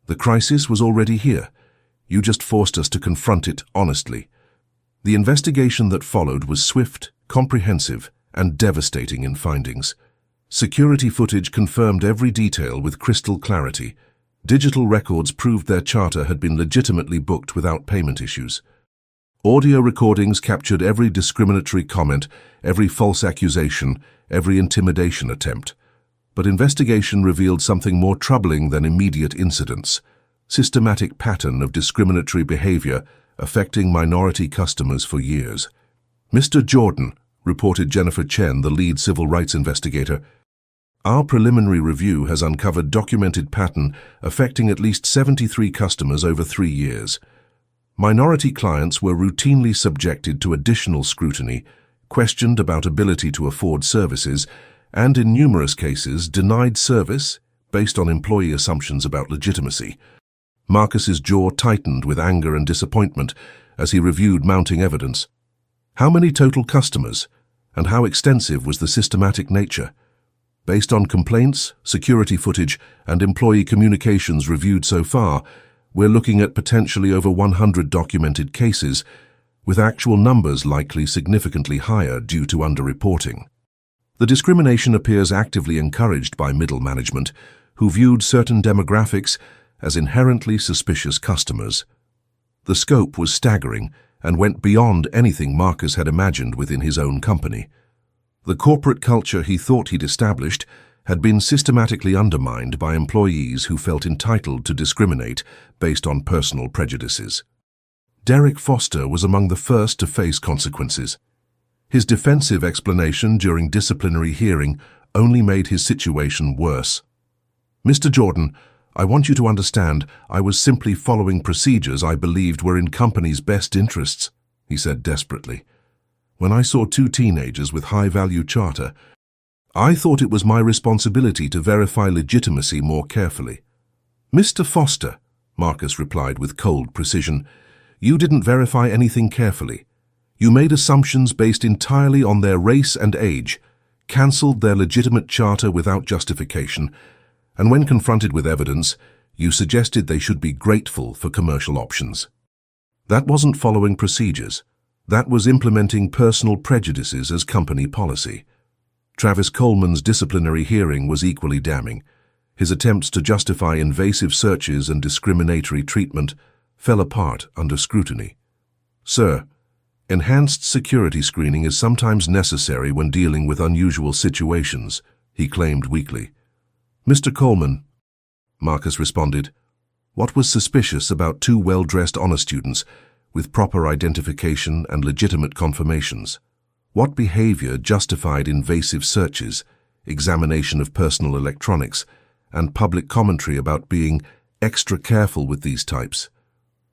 The crisis was already here. You just forced us to confront it honestly." The investigation that followed was swift, comprehensive, and devastating in findings. Security footage confirmed every detail with crystal clarity. Digital records proved their charter had been legitimately booked without payment issues. Audio recordings captured every discriminatory comment, every false accusation, every intimidation attempt. But investigation revealed something more troubling than immediate incidents: systematic pattern of discriminatory behavior affecting minority customers for years. "Mr. Jordan," reported Jennifer Chen, the lead civil rights investigator, "our preliminary review has uncovered documented pattern affecting at least 73 customers over 3 years. Minority clients were routinely subjected to additional scrutiny, questioned about ability to afford services, and in numerous cases denied service based on employee assumptions about legitimacy. Marcus's jaw tightened with anger and disappointment as he reviewed mounting evidence. How many total customers, and how extensive was the systematic nature? Based on complaints, security footage, and employee communications reviewed so far, we're looking at potentially over 100 documented cases, with actual numbers likely significantly higher due to underreporting. The discrimination appears actively encouraged by middle management, who viewed certain demographics as inherently suspicious customers. The scope was staggering and went beyond anything Marcus had imagined within his own company. The corporate culture he thought he'd established had been systematically undermined by employees who felt entitled to discriminate based on personal prejudices. Derek Foster was among the first to face consequences. His defensive explanation during disciplinary hearing only made his situation worse. "Mr. Jordan, I want you to understand I was simply following procedures I believed were in company's best interests," he said desperately. "When I saw two teenagers with high-value charter, I thought it was my responsibility to verify legitimacy more carefully." "Mr. Foster," Marcus replied with cold precision, "you didn't verify anything carefully. You made assumptions based entirely on their race and age, cancelled their legitimate charter without justification, and when confronted with evidence, you suggested they should be grateful for commercial options. That wasn't following procedures. That was implementing personal prejudices as company policy." Travis Coleman's disciplinary hearing was equally damning. His attempts to justify invasive searches and discriminatory treatment fell apart under scrutiny. "Sir, enhanced security screening is sometimes necessary when dealing with unusual situations," he claimed weakly. "Mr. Coleman," Marcus responded, "what was suspicious about two well-dressed honor students with proper identification and legitimate confirmations? What behavior justified invasive searches, examination of personal electronics, and public commentary about being extra careful with these types?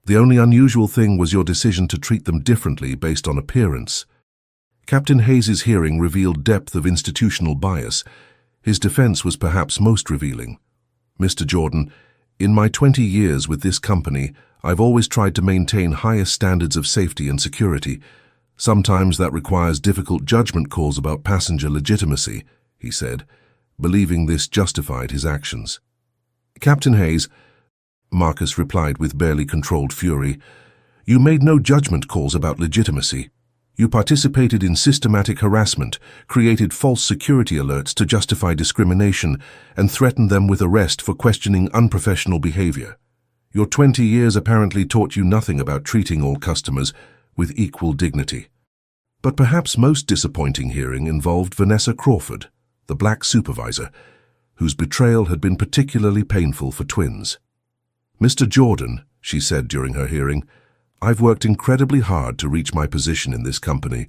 The only unusual thing was your decision to treat them differently based on appearance." Captain Hayes's hearing revealed depth of institutional bias. His defense was perhaps most revealing. "Mr. Jordan, in my 20 years with this company, I've always tried to maintain highest standards of safety and security. Sometimes that requires difficult judgment calls about passenger legitimacy," he said, believing this justified his actions. "Captain Hayes," Marcus replied with barely controlled fury, "you made no judgment calls about legitimacy. You participated in systematic harassment, created false security alerts to justify discrimination, and threatened them with arrest for questioning unprofessional behavior. Your 20 years apparently taught you nothing about treating all customers with equal dignity." But perhaps most disappointing hearing involved Vanessa Crawford, the black supervisor, whose betrayal had been particularly painful for twins. "Mr. Jordan," she said during her hearing, "I've worked incredibly hard to reach my position in this company,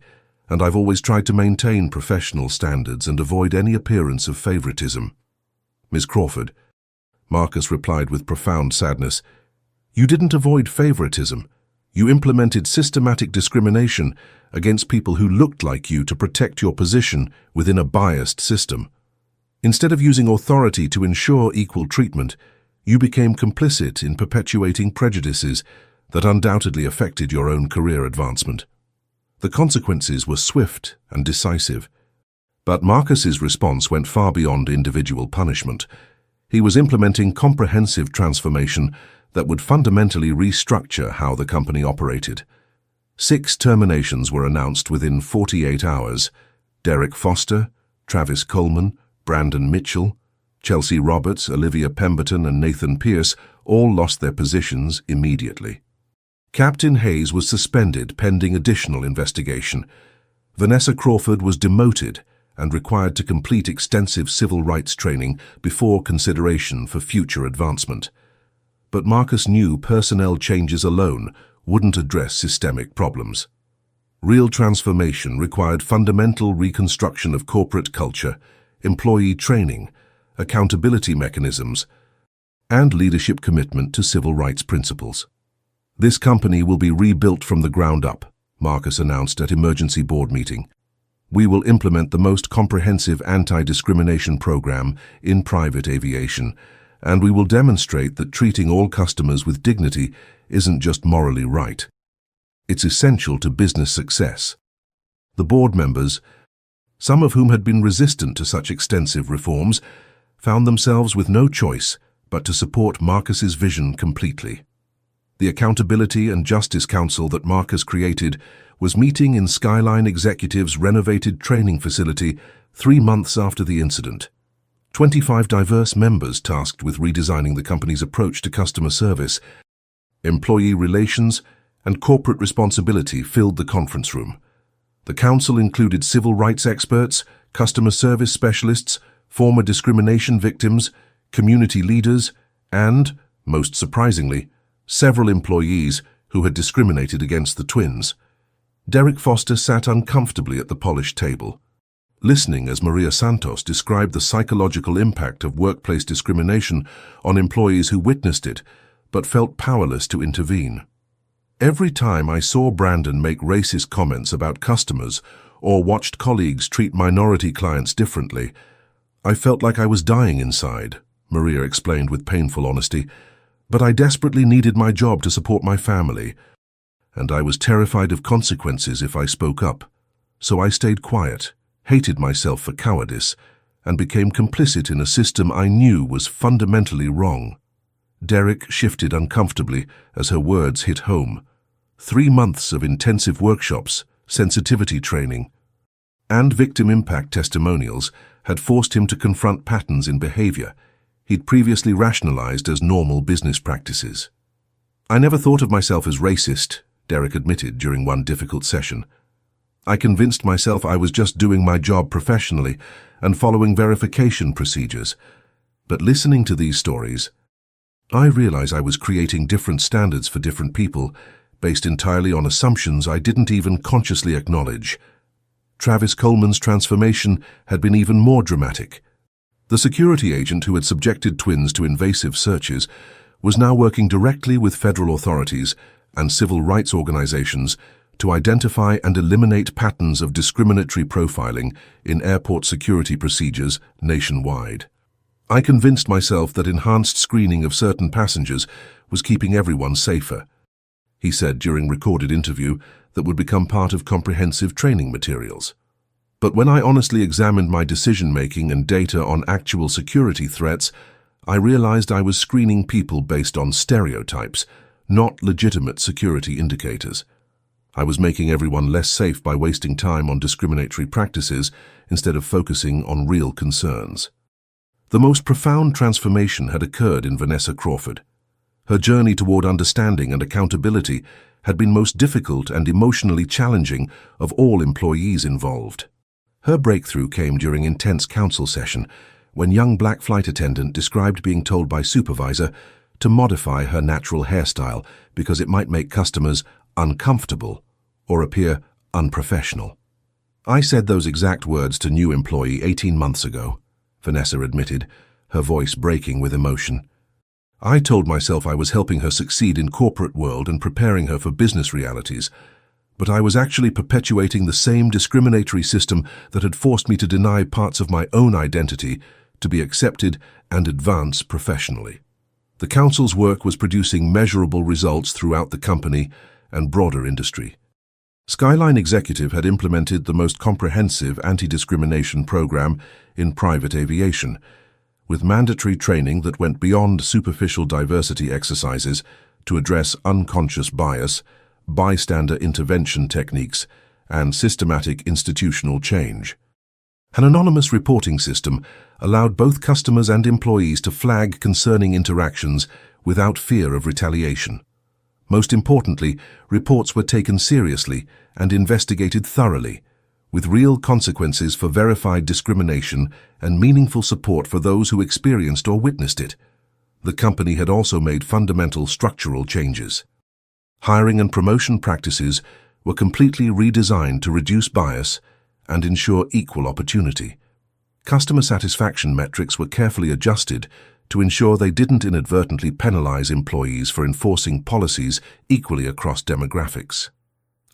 and I've always tried to maintain professional standards and avoid any appearance of favoritism." "Ms. Crawford," Marcus replied with profound sadness, "you didn't avoid favoritism. You implemented systematic discrimination against people who looked like you to protect your position within a biased system. Instead of using authority to ensure equal treatment, you became complicit in perpetuating prejudices that undoubtedly affected your own career advancement. The consequences were swift and decisive. But Marcus's response went far beyond individual punishment. He was implementing comprehensive transformation that would fundamentally restructure how the company operated. 6 terminations were announced within 48 hours. Derek Foster, Travis Coleman, Brandon Mitchell, Chelsea Roberts, Olivia Pemberton, and Nathan Pierce all lost their positions immediately. Captain Hayes was suspended pending additional investigation. Vanessa Crawford was demoted and required to complete extensive civil rights training before consideration for future advancement. But Marcus knew personnel changes alone wouldn't address systemic problems. Real transformation required fundamental reconstruction of corporate culture, employee training, accountability mechanisms, and leadership commitment to civil rights principles. This company will be rebuilt from the ground up, Marcus announced at emergency board meeting. We will implement the most comprehensive anti-discrimination program in private aviation, and we will demonstrate that treating all customers with dignity isn't just morally right. It's essential to business success. The board members, some of whom had been resistant to such extensive reforms, found themselves with no choice but to support Marcus's vision completely. The Accountability and Justice Council that Marcus created was meeting in Skyline Executive's renovated training facility 3 months after the incident. 25 diverse members tasked with redesigning the company's approach to customer service, employee relations, and corporate responsibility filled the conference room. The council included civil rights experts, customer service specialists, former discrimination victims, community leaders, and, most surprisingly, several employees who had discriminated against the twins. Derek Foster sat uncomfortably at the polished table, listening as Maria Santos described the psychological impact of workplace discrimination on employees who witnessed it, but felt powerless to intervene. Every time I saw Brandon make racist comments about customers or watched colleagues treat minority clients differently, I felt like I was dying inside, Maria explained with painful honesty. But I desperately needed my job to support my family, and I was terrified of consequences if I spoke up. So I stayed quiet, hated myself for cowardice, and became complicit in a system I knew was fundamentally wrong. Derek shifted uncomfortably as her words hit home. 3 months of intensive workshops, sensitivity training, and victim impact testimonials had forced him to confront patterns in behavior he'd previously rationalized as normal business practices. I never thought of myself as racist, Derek admitted during one difficult session. I convinced myself I was just doing my job professionally and following verification procedures. But listening to these stories, I realized I was creating different standards for different people, based entirely on assumptions I didn't even consciously acknowledge. Travis Coleman's transformation had been even more dramatic. The security agent who had subjected twins to invasive searches was now working directly with federal authorities and civil rights organizations to identify and eliminate patterns of discriminatory profiling in airport security procedures nationwide. I convinced myself that enhanced screening of certain passengers was keeping everyone safer, he said during a recorded interview that would become part of comprehensive training materials. But when I honestly examined my decision-making and data on actual security threats, I realized I was screening people based on stereotypes, not legitimate security indicators. I was making everyone less safe by wasting time on discriminatory practices instead of focusing on real concerns. The most profound transformation had occurred in Vanessa Crawford. Her journey toward understanding and accountability had been most difficult and emotionally challenging of all employees involved. Her breakthrough came during intense council session when young black flight attendant described being told by supervisor to modify her natural hairstyle because it might make customers uncomfortable or appear unprofessional. I said those exact words to new employee 18 months ago, Vanessa admitted, her voice breaking with emotion. I told myself I was helping her succeed in corporate world and preparing her for business realities, but I was actually perpetuating the same discriminatory system that had forced me to deny parts of my own identity to be accepted and advance professionally. The council's work was producing measurable results throughout the company and broader industry. Skyline Executive had implemented the most comprehensive anti-discrimination program in private aviation, with mandatory training that went beyond superficial diversity exercises to address unconscious bias, bystander intervention techniques, and systematic institutional change. An anonymous reporting system allowed both customers and employees to flag concerning interactions without fear of retaliation. Most importantly, reports were taken seriously and investigated thoroughly, with real consequences for verified discrimination and meaningful support for those who experienced or witnessed it. The company had also made fundamental structural changes. Hiring and promotion practices were completely redesigned to reduce bias and ensure equal opportunity. Customer satisfaction metrics were carefully adjusted to ensure they didn't inadvertently penalize employees for enforcing policies equally across demographics.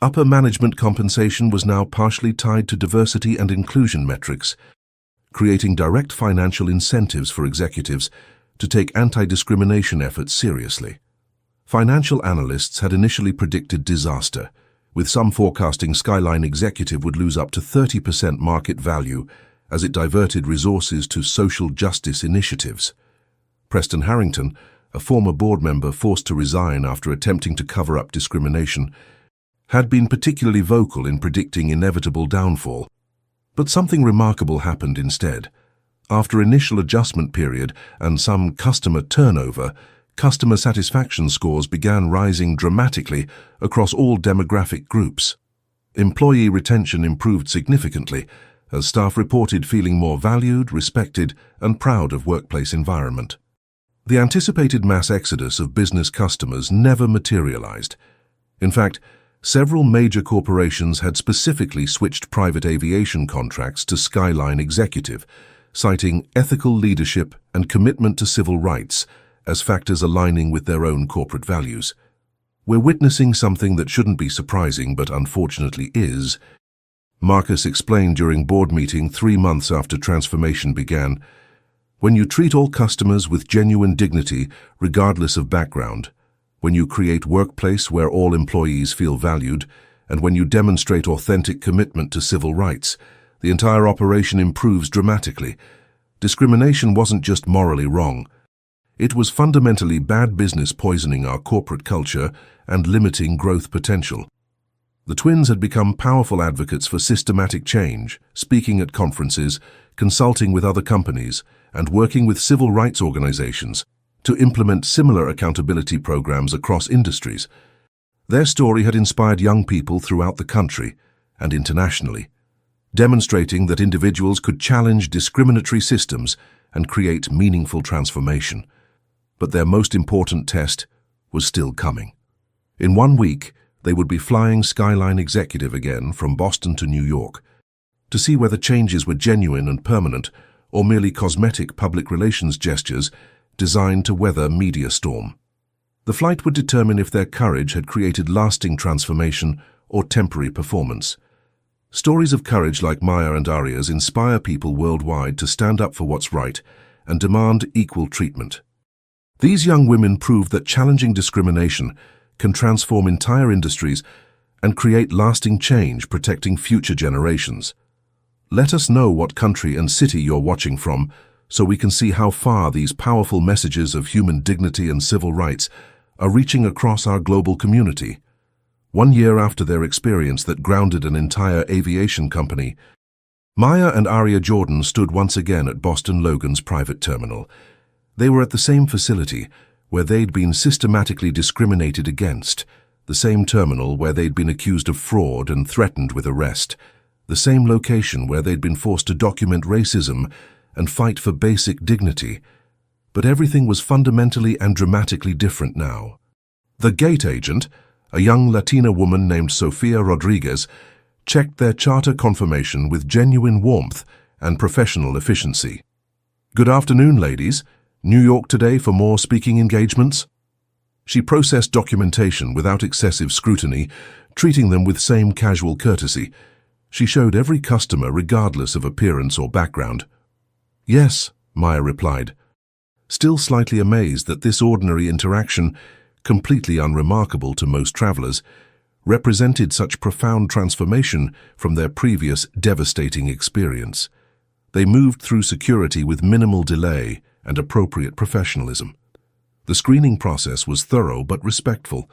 Upper management compensation was now partially tied to diversity and inclusion metrics, creating direct financial incentives for executives to take anti-discrimination efforts seriously. Financial analysts had initially predicted disaster, with some forecasting Skyline executive would lose up to 30% market value as it diverted resources to social justice initiatives. Preston Harrington, a former board member forced to resign after attempting to cover up discrimination, had been particularly vocal in predicting inevitable downfall. But something remarkable happened instead. After initial adjustment period and some customer turnover, customer satisfaction scores began rising dramatically across all demographic groups. Employee retention improved significantly as staff reported feeling more valued, respected, and proud of workplace environment. The anticipated mass exodus of business customers never materialized. In fact, several major corporations had specifically switched private aviation contracts to Skyline Executive, citing ethical leadership and commitment to civil rights as factors aligning with their own corporate values. We're witnessing something that shouldn't be surprising but unfortunately is. Marcus explained during board meeting 3 months after transformation began, when you treat all customers with genuine dignity regardless of background, when you create workplace where all employees feel valued, and when you demonstrate authentic commitment to civil rights, the entire operation improves dramatically. Discrimination wasn't just morally wrong. It was fundamentally bad business poisoning our corporate culture and limiting growth potential. The twins had become powerful advocates for systematic change, speaking at conferences, consulting with other companies, and working with civil rights organizations to implement similar accountability programs across industries. Their story had inspired young people throughout the country and internationally, demonstrating that individuals could challenge discriminatory systems and create meaningful transformation. But their most important test was still coming. In 1 week, they would be flying Skyline Executive again from Boston to New York to see whether changes were genuine and permanent or merely cosmetic public relations gestures designed to weather media storm. The flight would determine if their courage had created lasting transformation or temporary performance. Stories of courage like Maya and Arya's inspire people worldwide to stand up for what's right and demand equal treatment. These young women proved that challenging discrimination can transform entire industries and create lasting change, protecting future generations. Let us know what country and city you're watching from so we can see how far these powerful messages of human dignity and civil rights are reaching across our global community. 1 year after their experience that grounded an entire aviation company, Maya and Arya Jordan stood once again at Boston Logan's private terminal. They were at the same facility where they'd been systematically discriminated against, the same terminal where they'd been accused of fraud and threatened with arrest, the same location where they'd been forced to document racism and fight for basic dignity. But everything was fundamentally and dramatically different now. The gate agent, a young Latina woman named Sofia Rodriguez, checked their charter confirmation with genuine warmth and professional efficiency. "Good afternoon, ladies. New York today for more speaking engagements?" She processed documentation without excessive scrutiny, treating them with same casual courtesy. She showed every customer regardless of appearance or background. "Yes," Maya replied, still slightly amazed that this ordinary interaction, completely unremarkable to most travelers, represented such profound transformation from their previous devastating experience. They moved through security with minimal delay and appropriate professionalism. The screening process was thorough but respectful,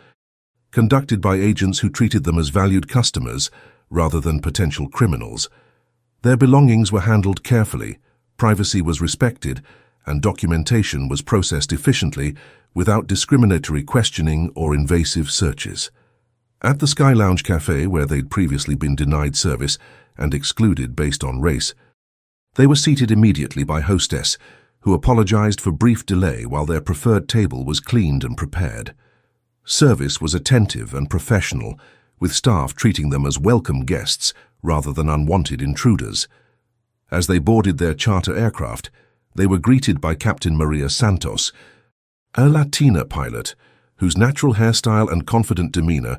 conducted by agents who treated them as valued customers rather than potential criminals. Their belongings were handled carefully, privacy was respected, and documentation was processed efficiently without discriminatory questioning or invasive searches. At the Sky Lounge Cafe, where they'd previously been denied service and excluded based on race, they were seated immediately by hostess, who apologized for brief delay while their preferred table was cleaned and prepared. Service was attentive and professional, with staff treating them as welcome guests rather than unwanted intruders. As they boarded their charter aircraft, They were greeted by Captain Maria Santos, a Latina pilot whose natural hairstyle and confident demeanor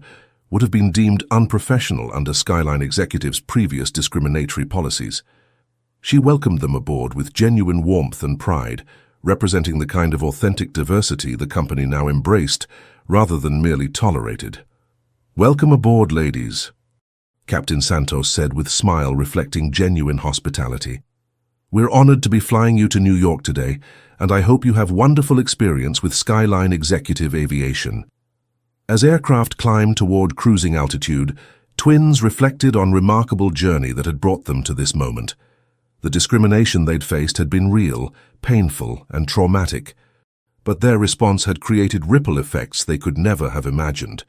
would have been deemed unprofessional under Skyline executives' previous discriminatory policies. She welcomed them aboard with genuine warmth and pride, representing the kind of authentic diversity the company now embraced rather than merely tolerated. "Welcome aboard, ladies," Captain Santos said with a smile reflecting genuine hospitality. "We're honored to be flying you to New York today, and I hope you have wonderful experience with Skyline Executive Aviation." As aircraft climbed toward cruising altitude, twins reflected on the remarkable journey that had brought them to this moment. The discrimination they'd faced had been real, painful, and traumatic, but their response had created ripple effects they could never have imagined.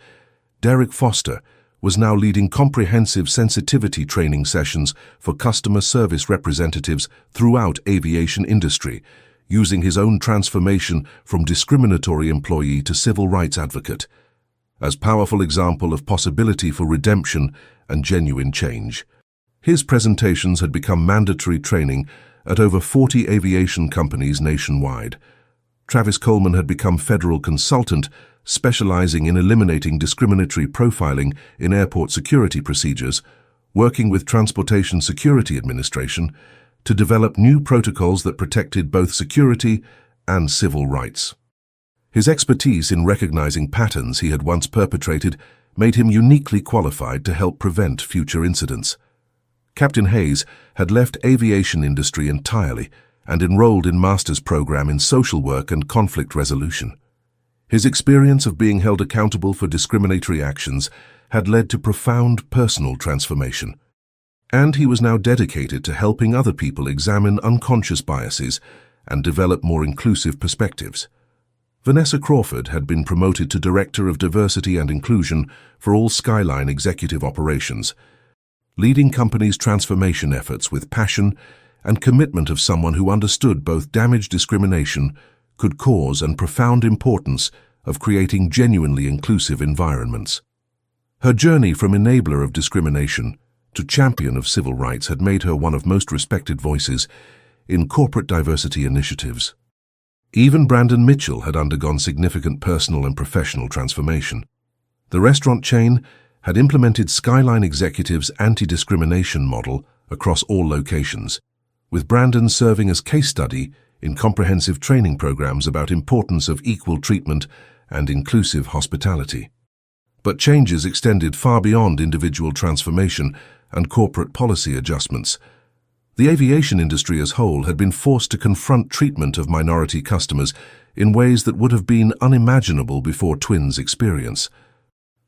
Derek Foster was now leading comprehensive sensitivity training sessions for customer service representatives throughout aviation industry, using his own transformation from discriminatory employee to civil rights advocate, as powerful example of possibility for redemption and genuine change. His presentations had become mandatory training at over 40 aviation companies nationwide. Travis Coleman had become federal consultant, specializing in eliminating discriminatory profiling in airport security procedures, working with Transportation Security Administration to develop new protocols that protected both security and civil rights. His expertise in recognizing patterns he had once perpetrated made him uniquely qualified to help prevent future incidents. Captain Hayes had left aviation industry entirely and enrolled in master's program in social work and conflict resolution. His experience of being held accountable for discriminatory actions had led to profound personal transformation, and he was now dedicated to helping other people examine unconscious biases and develop more inclusive perspectives. Vanessa Crawford had been promoted to Director of Diversity and Inclusion for all Skyline executive operations, leading companies' transformation efforts with passion and commitment of someone who understood both damage discrimination could cause and profound importance of creating genuinely inclusive environments. Her journey from enabler of discrimination to champion of civil rights had made her one of most respected voices in corporate diversity initiatives. Even Brandon Mitchell had undergone significant personal and professional transformation. The restaurant chain had implemented Skyline Executive's anti-discrimination model across all locations, with Brandon serving as case study in comprehensive training programs about importance of equal treatment and inclusive hospitality. But changes extended far beyond individual transformation and corporate policy adjustments. The aviation industry as a whole had been forced to confront treatment of minority customers in ways that would have been unimaginable before Twins' experience.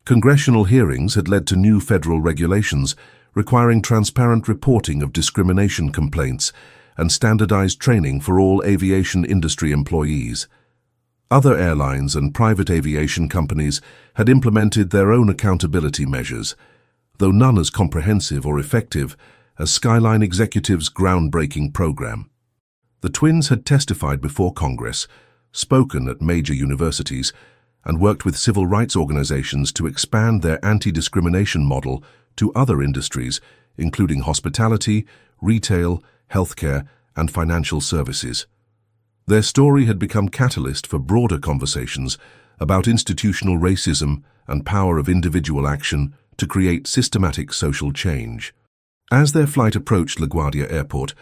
Congressional hearings had led to new federal regulations requiring transparent reporting of discrimination complaints and standardized training for all aviation industry employees. Other airlines and private aviation companies had implemented their own accountability measures, though none as comprehensive or effective as Skyline Executive's groundbreaking program. The Twins had testified before Congress, spoken at major universities, and worked with civil rights organizations to expand their anti-discrimination model to other industries, including hospitality, retail, healthcare, and financial services. Their story had become catalyst for broader conversations about institutional racism and power of individual action to create systematic social change. As their flight approached LaGuardia Airport,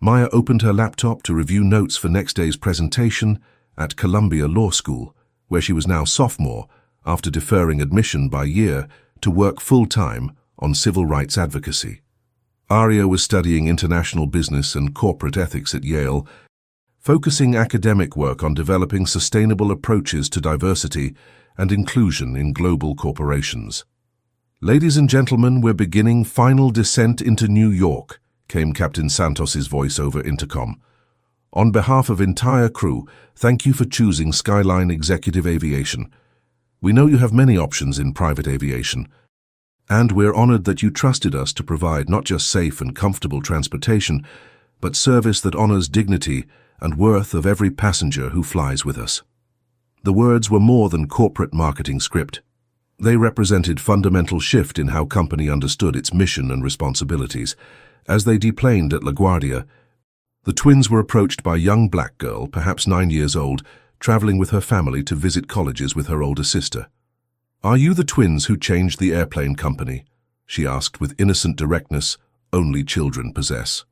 Maya opened her laptop to review notes for next day's presentation at Columbia Law School, where she was now sophomore after deferring admission by year to work full-time on civil rights advocacy. Aria was studying international business and corporate ethics at Yale, focusing academic work on developing sustainable approaches to diversity and inclusion in global corporations. "Ladies and gentlemen, we're beginning final descent into New York," came Captain Santos's voice over intercom. "On behalf of entire crew, thank you for choosing Skyline Executive Aviation. We know you have many options in private aviation, and we're honored that you trusted us to provide not just safe and comfortable transportation, but service that honors dignity and worth of every passenger who flies with us." The words were more than corporate marketing script. They represented fundamental shift in how company understood its mission and responsibilities. As they deplaned at LaGuardia, The twins were approached by a young black girl, perhaps 9 years old, traveling with her family to visit colleges with her older sister. "Are you the twins who changed the airplane company?" she asked with innocent directness only children possess.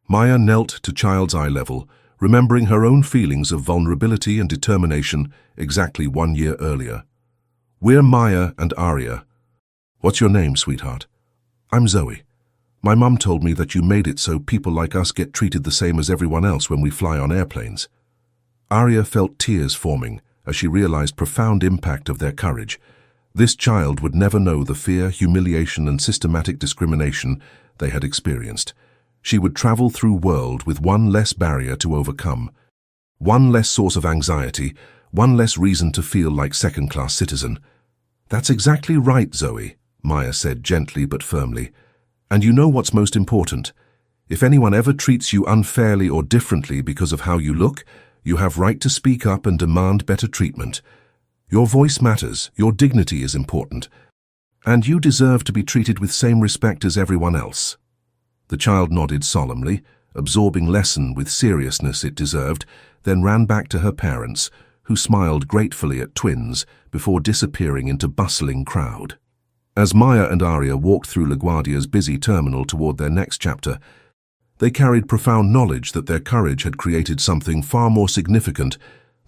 Maya knelt to child's eye level, remembering her own feelings of vulnerability and determination exactly 1 year earlier. "We're Maya and Aria." "What's your name, sweetheart?" "I'm Zoe. My mum told me that you made it so people like us get treated the same as everyone else when we fly on airplanes." Aria felt tears forming as she realized profound impact of their courage. This child would never know the fear, humiliation, and systematic discrimination they had experienced. She would travel through world with one less barrier to overcome, one less source of anxiety, one less reason to feel like second-class citizen. "That's exactly right, Zoe," Maya said gently but firmly. "And you know what's most important? If anyone ever treats you unfairly or differently because of how you look, you have right to speak up and demand better treatment. Your voice matters, your dignity is important, and you deserve to be treated with same respect as everyone else." The child nodded solemnly, absorbing lesson with seriousness it deserved, then ran back to her parents, who smiled gratefully at twins before disappearing into bustling crowd. As Maya and Aria walked through LaGuardia's busy terminal toward their next chapter, they carried profound knowledge that their courage had created something far more significant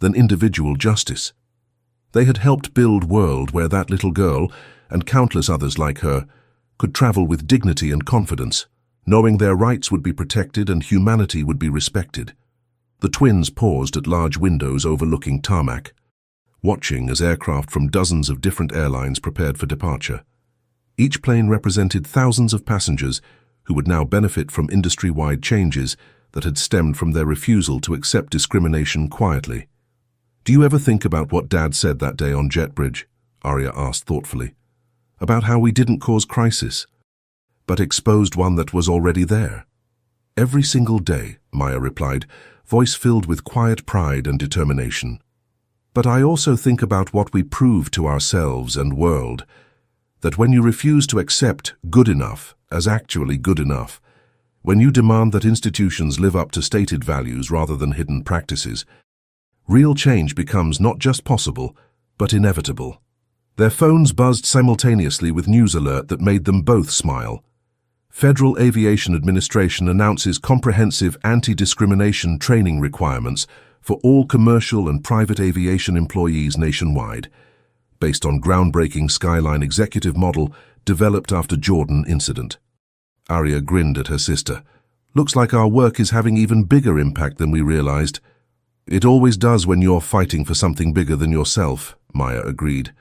than individual justice. They had helped build a world where that little girl, and countless others like her, could travel with dignity and confidence, knowing their rights would be protected and humanity would be respected. The twins paused at large windows overlooking tarmac, watching as aircraft from dozens of different airlines prepared for departure. Each plane represented thousands of passengers who would now benefit from industry-wide changes that had stemmed from their refusal to accept discrimination quietly. "Do you ever think about what Dad said that day on JetBridge?" Aria asked thoughtfully. "About how we didn't cause crisis, but exposed one that was already there?" "Every single day," Maya replied, voice filled with quiet pride and determination. "But I also think about what we prove to ourselves and world, that when you refuse to accept good enough as actually good enough, when you demand that institutions live up to stated values rather than hidden practices, real change becomes not just possible, but inevitable." Their phones buzzed simultaneously with news alert that made them both smile. Federal Aviation Administration announces comprehensive anti-discrimination training requirements for all commercial and private aviation employees nationwide, based on groundbreaking Skyline executive model developed after Jordan incident. Aria grinned at her sister. "Looks like our work is having even bigger impact than we realized." "It always does when you're fighting for something bigger than yourself," Maya agreed.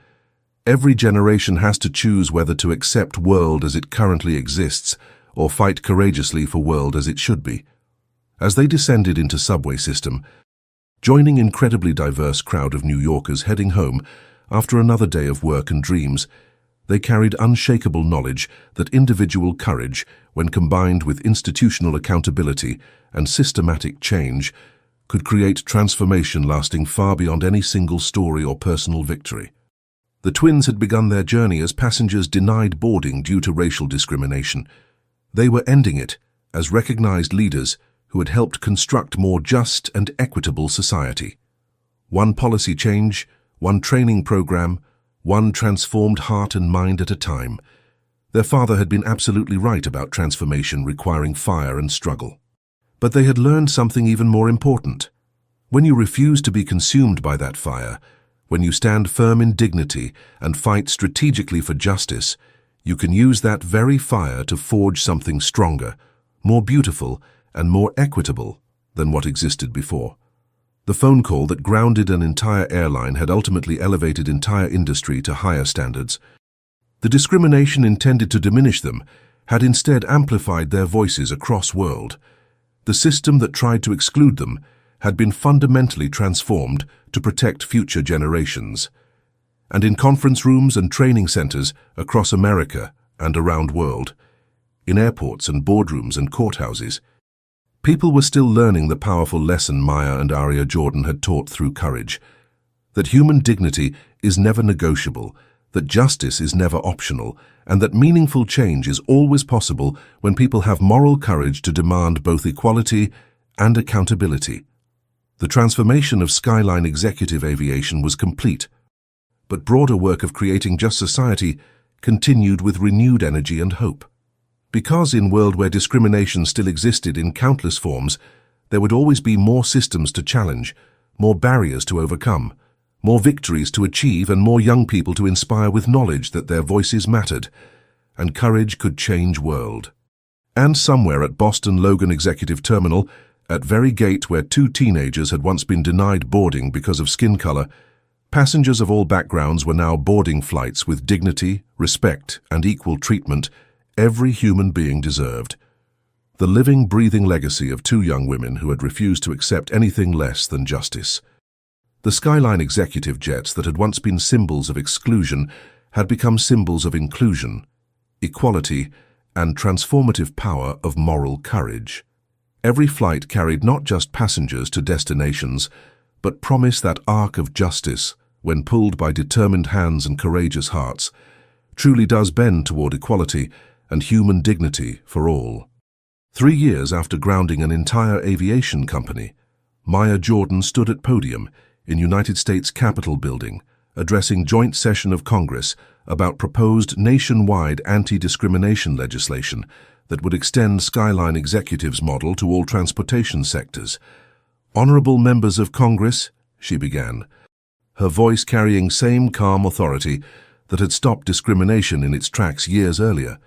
"Every generation has to choose whether to accept world as it currently exists or fight courageously for world as it should be." As they descended into subway system, joining incredibly diverse crowd of New Yorkers heading home after another day of work and dreams, they carried unshakable knowledge that individual courage, when combined with institutional accountability and systematic change, could create transformation lasting far beyond any single story or personal victory. The twins had begun their journey as passengers denied boarding due to racial discrimination. They were ending it as recognized leaders who had helped construct more just and equitable society. One policy change, one training program, one transformed heart and mind at a time. Their father had been absolutely right about transformation requiring fire and struggle. But they had learned something even more important. When you refuse to be consumed by that fire, when you stand firm in dignity and fight strategically for justice, you can use that very fire to forge something stronger, more beautiful, and more equitable than what existed before. The phone call that grounded an entire airline had ultimately elevated entire industry to higher standards. The discrimination intended to diminish them had instead amplified their voices across world. The system that tried to exclude them had been fundamentally transformed to protect future generations. And in conference rooms and training centers across America and around world, in airports and boardrooms and courthouses, people were still learning the powerful lesson Maya and Aria Jordan had taught through courage, that human dignity is never negotiable, that justice is never optional, and that meaningful change is always possible when people have moral courage to demand both equality and accountability. The transformation of Skyline Executive Aviation was complete, but broader work of creating just society continued with renewed energy and hope. Because in a world where discrimination still existed in countless forms, there would always be more systems to challenge, more barriers to overcome, more victories to achieve, and more young people to inspire with knowledge that their voices mattered, and courage could change world. And somewhere at Boston Logan Executive Terminal, at very gate where two teenagers had once been denied boarding because of skin color, passengers of all backgrounds were now boarding flights with dignity, respect, and equal treatment every human being deserved. The living, breathing legacy of two young women who had refused to accept anything less than justice. The Skyline executive jets that had once been symbols of exclusion had become symbols of inclusion, equality, and transformative power of moral courage. Every flight carried not just passengers to destinations, but promised that arc of justice, when pulled by determined hands and courageous hearts, truly does bend toward equality and human dignity for all. 3 years after grounding an entire aviation company, Maya Jordan stood at podium in United States Capitol building, addressing joint session of Congress about proposed nationwide anti-discrimination legislation that would extend Skyline Executive's model to all transportation sectors. "Honorable members of Congress," she began, her voice carrying same calm authority that had stopped discrimination in its tracks years earlier.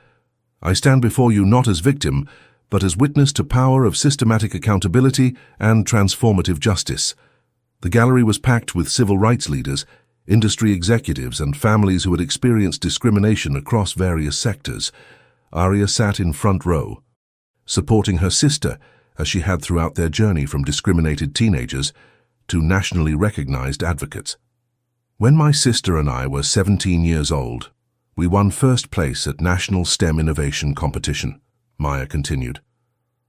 "I stand before you not as victim, but as witness to power of systematic accountability and transformative justice." The gallery was packed with civil rights leaders, industry executives, and families who had experienced discrimination across various sectors. Aria sat in front row, supporting her sister as she had throughout their journey from discriminated teenagers to nationally recognized advocates. "When my sister and I were 17 years old, we won first place at National STEM Innovation Competition," Maya continued.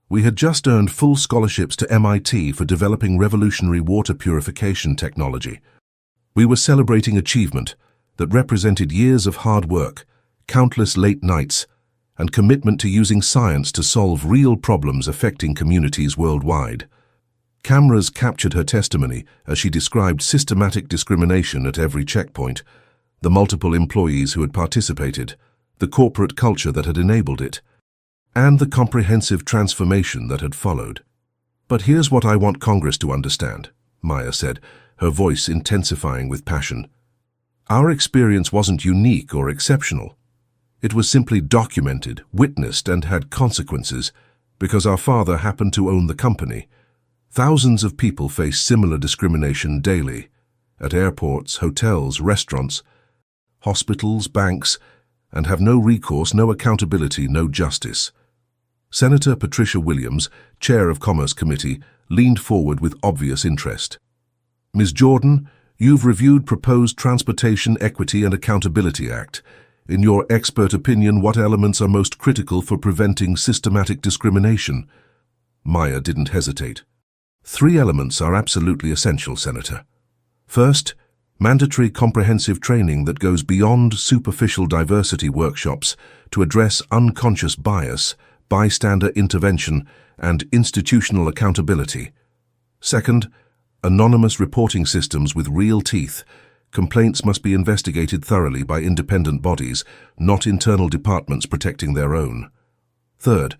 "We had just earned full scholarships to MIT for developing revolutionary water purification technology. We were celebrating achievement that represented years of hard work, countless late nights, and commitment to using science to solve real problems affecting communities worldwide." Cameras captured her testimony as she described systematic discrimination at every checkpoint, the multiple employees who had participated, the corporate culture that had enabled it, and the comprehensive transformation that had followed. "But here's what I want Congress to understand," Maya said, her voice intensifying with passion. "Our experience wasn't unique or exceptional. It was simply documented, witnessed, and had consequences because our father happened to own the company. Thousands of people face similar discrimination daily, at airports, hotels, restaurants, hospitals, banks, and have no recourse, no accountability, no justice." Senator Patricia Williams, chair of Commerce Committee, leaned forward with obvious interest. "Ms. Jordan, you've reviewed proposed Transportation Equity and Accountability Act. In your expert opinion, what elements are most critical for preventing systematic discrimination?" Maya didn't hesitate. "3 elements are absolutely essential, Senator. First, mandatory comprehensive training that goes beyond superficial diversity workshops to address unconscious bias, bystander intervention, and institutional accountability. Second, anonymous reporting systems with real teeth. Complaints must be investigated thoroughly by independent bodies, not internal departments protecting their own. Third,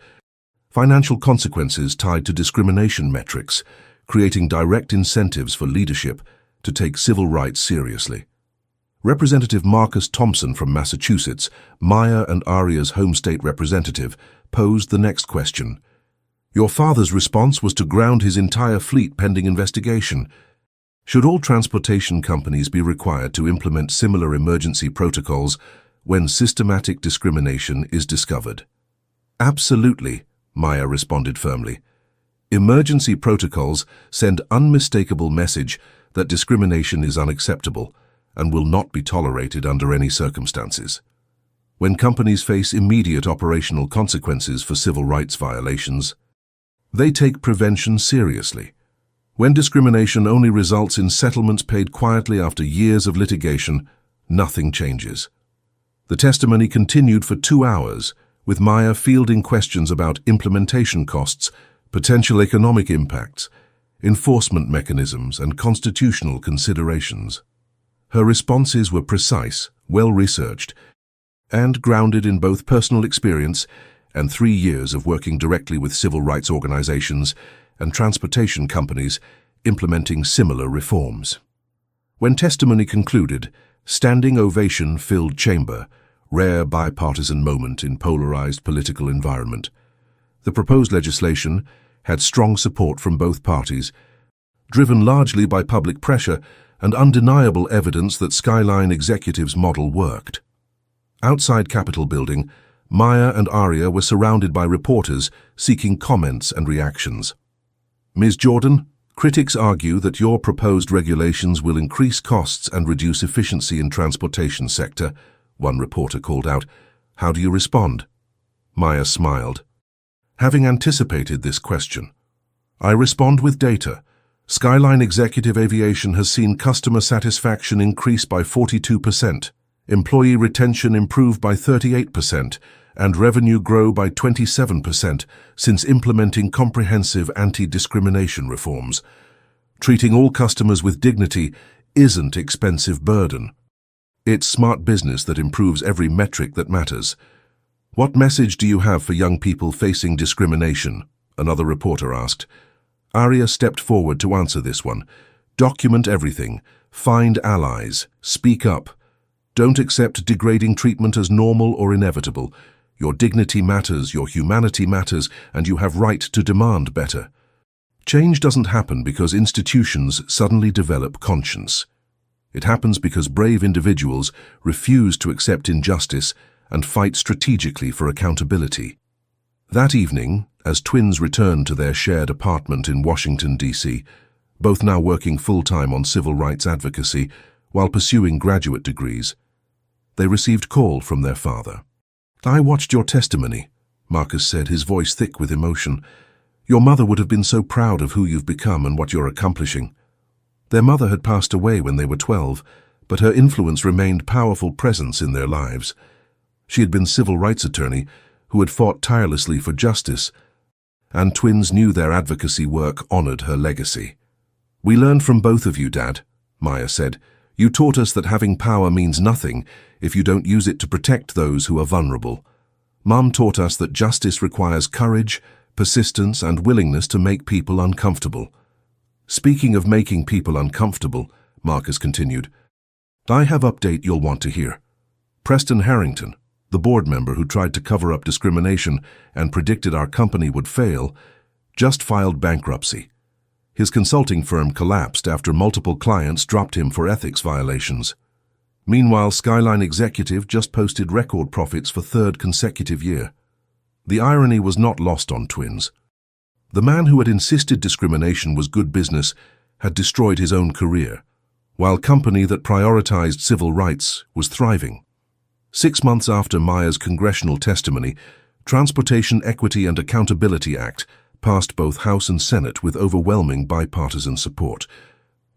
financial consequences tied to discrimination metrics, creating direct incentives for leadership to take civil rights seriously." Representative Marcus Thompson from Massachusetts, Maya and Aria's home state representative, posed the next question. "Your father's response was to ground his entire fleet pending investigation. Should all transportation companies be required to implement similar emergency protocols when systematic discrimination is discovered?" "Absolutely," Maya responded firmly. "Emergency protocols send unmistakable message that discrimination is unacceptable and will not be tolerated under any circumstances. When companies face immediate operational consequences for civil rights violations, they take prevention seriously. When discrimination only results in settlements paid quietly after years of litigation, nothing changes." The testimony continued for 2 hours, with Maya fielding questions about implementation costs, potential economic impacts, enforcement mechanisms, and constitutional considerations. Her responses were precise, well-researched, and grounded in both personal experience and 3 years of working directly with civil rights organizations and transportation companies implementing similar reforms. When testimony concluded, standing ovation filled chamber, rare bipartisan moment in polarized political environment. The proposed legislation had strong support from both parties, driven largely by public pressure and undeniable evidence that Skyline Executive's model worked. Outside Capitol Building, Maya and Aria were surrounded by reporters seeking comments and reactions. Ms. Jordan, critics argue that your proposed regulations will increase costs and reduce efficiency in transportation sector, one reporter called out. How do you respond? Maya smiled. Having anticipated this question, I respond with data. Skyline Executive Aviation has seen customer satisfaction increase by 42%, employee retention improve by 38%, and revenue grow by 27% since implementing comprehensive anti-discrimination reforms. Treating all customers with dignity isn't expensive burden. It's smart business that improves every metric that matters. What message do you have for young people facing discrimination? Another reporter asked. Aria stepped forward to answer this one. Document everything. Find allies. Speak up. Don't accept degrading treatment as normal or inevitable. Your dignity matters, your humanity matters, and you have right to demand better. Change doesn't happen because institutions suddenly develop conscience. It happens because brave individuals refuse to accept injustice and fight strategically for accountability. That evening, as twins returned to their shared apartment in Washington, D.C., both now working full-time on civil rights advocacy while pursuing graduate degrees, they received call from their father. I watched your testimony, Marcus said, his voice thick with emotion. Your mother would have been so proud of who you've become and what you're accomplishing. Their mother had passed away when they were 12, but her influence remained powerful presence in their lives. She had been civil rights attorney who had fought tirelessly for justice, and twins knew their advocacy work honored her legacy. We learned from both of you, Dad, Maya said. You taught us that having power means nothing if you don't use it to protect those who are vulnerable. Mom taught us that justice requires courage, persistence, and willingness to make people uncomfortable. Speaking of making people uncomfortable, Marcus continued, I have update you'll want to hear. Preston Harrington, the board member who tried to cover up discrimination and predicted our company would fail, just filed bankruptcy. His consulting firm collapsed after multiple clients dropped him for ethics violations. Meanwhile, Skyline Executive just posted record profits for third consecutive year. The irony was not lost on twins. The man who had insisted discrimination was good business had destroyed his own career, while company that prioritized civil rights was thriving. 6 months after Maya's congressional testimony, Transportation Equity and Accountability Act passed both House and Senate with overwhelming bipartisan support.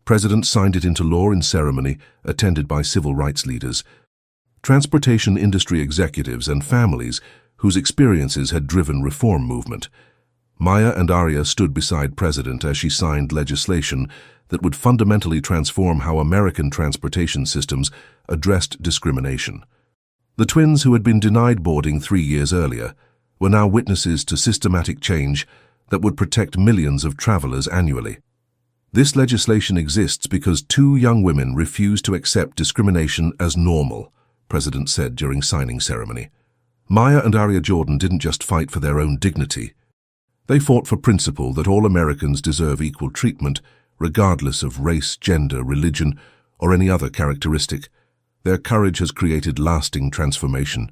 President signed it into law in ceremony attended by civil rights leaders, transportation industry executives, and families whose experiences had driven reform movement. Maya and Aria stood beside President as she signed legislation that would fundamentally transform how American transportation systems addressed discrimination. The twins, who had been denied boarding 3 years earlier, were now witnesses to systematic change that would protect millions of travelers annually. This legislation exists because 2 young women refused to accept discrimination as normal, President said during signing ceremony. Maya and Aria Jordan didn't just fight for their own dignity. They fought for principle that all Americans deserve equal treatment, regardless of race, gender, religion, or any other characteristic. Their courage has created lasting transformation.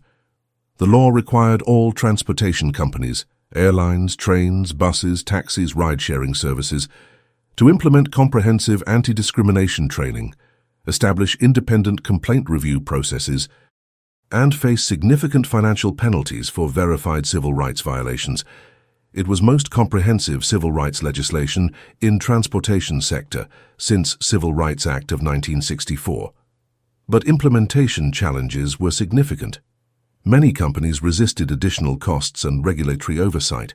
The law required all transportation companies, airlines, trains, buses, taxis, ride-sharing services, to implement comprehensive anti-discrimination training, establish independent complaint review processes, and face significant financial penalties for verified civil rights violations. It was most comprehensive civil rights legislation in transportation sector since Civil Rights Act of 1964. But implementation challenges were significant. Many companies resisted additional costs and regulatory oversight.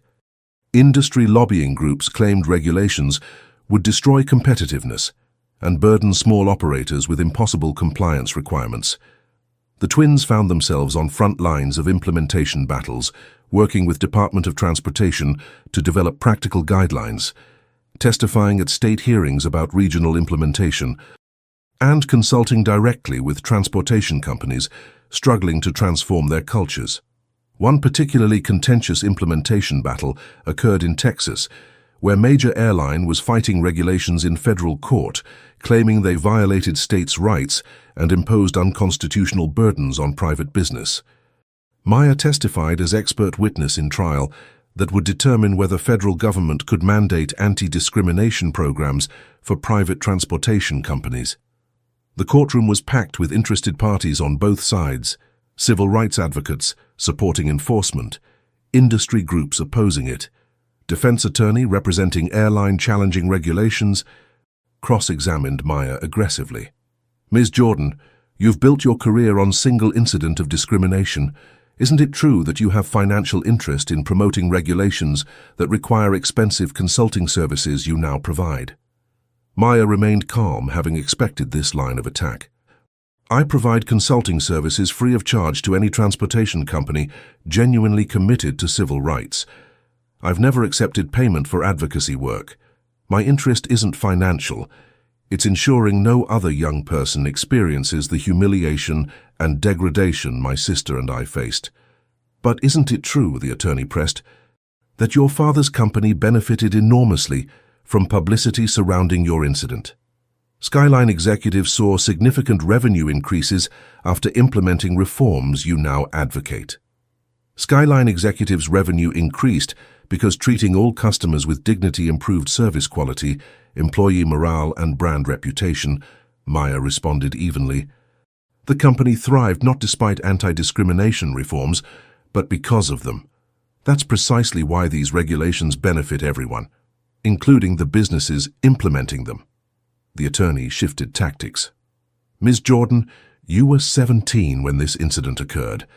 Industry lobbying groups claimed regulations would destroy competitiveness and burden small operators with impossible compliance requirements. The twins found themselves on front lines of implementation battles, working with Department of Transportation to develop practical guidelines, testifying at state hearings about regional implementation, and consulting directly with transportation companies struggling to transform their cultures. One particularly contentious implementation battle occurred in Texas, where major airline was fighting regulations in federal court, claiming they violated states' rights and imposed unconstitutional burdens on private business. Maya testified as expert witness in trial that would determine whether federal government could mandate anti-discrimination programs for private transportation companies. The courtroom was packed with interested parties on both sides, civil rights advocates supporting enforcement, industry groups opposing it, defense attorney representing airline challenging regulations, cross-examined Maya aggressively. Ms. Jordan, you've built your career on single incident of discrimination. Isn't it true that you have financial interest in promoting regulations that require expensive consulting services you now provide? Maya remained calm, having expected this line of attack. I provide consulting services free of charge to any transportation company genuinely committed to civil rights. I've never accepted payment for advocacy work. My interest isn't financial. It's ensuring no other young person experiences the humiliation and degradation my sister and I faced. But isn't it true, the attorney pressed, that your father's company benefited enormously from publicity surrounding your incident? Skyline executives saw significant revenue increases after implementing reforms you now advocate. Skyline executives' revenue increased because treating all customers with dignity improved service quality, employee morale, and brand reputation, Maya responded evenly. The company thrived not despite anti-discrimination reforms, but because of them. That's precisely why these regulations benefit everyone, including the businesses implementing them. The attorney shifted tactics. Ms. Jordan, you were 17 when this incident occurred.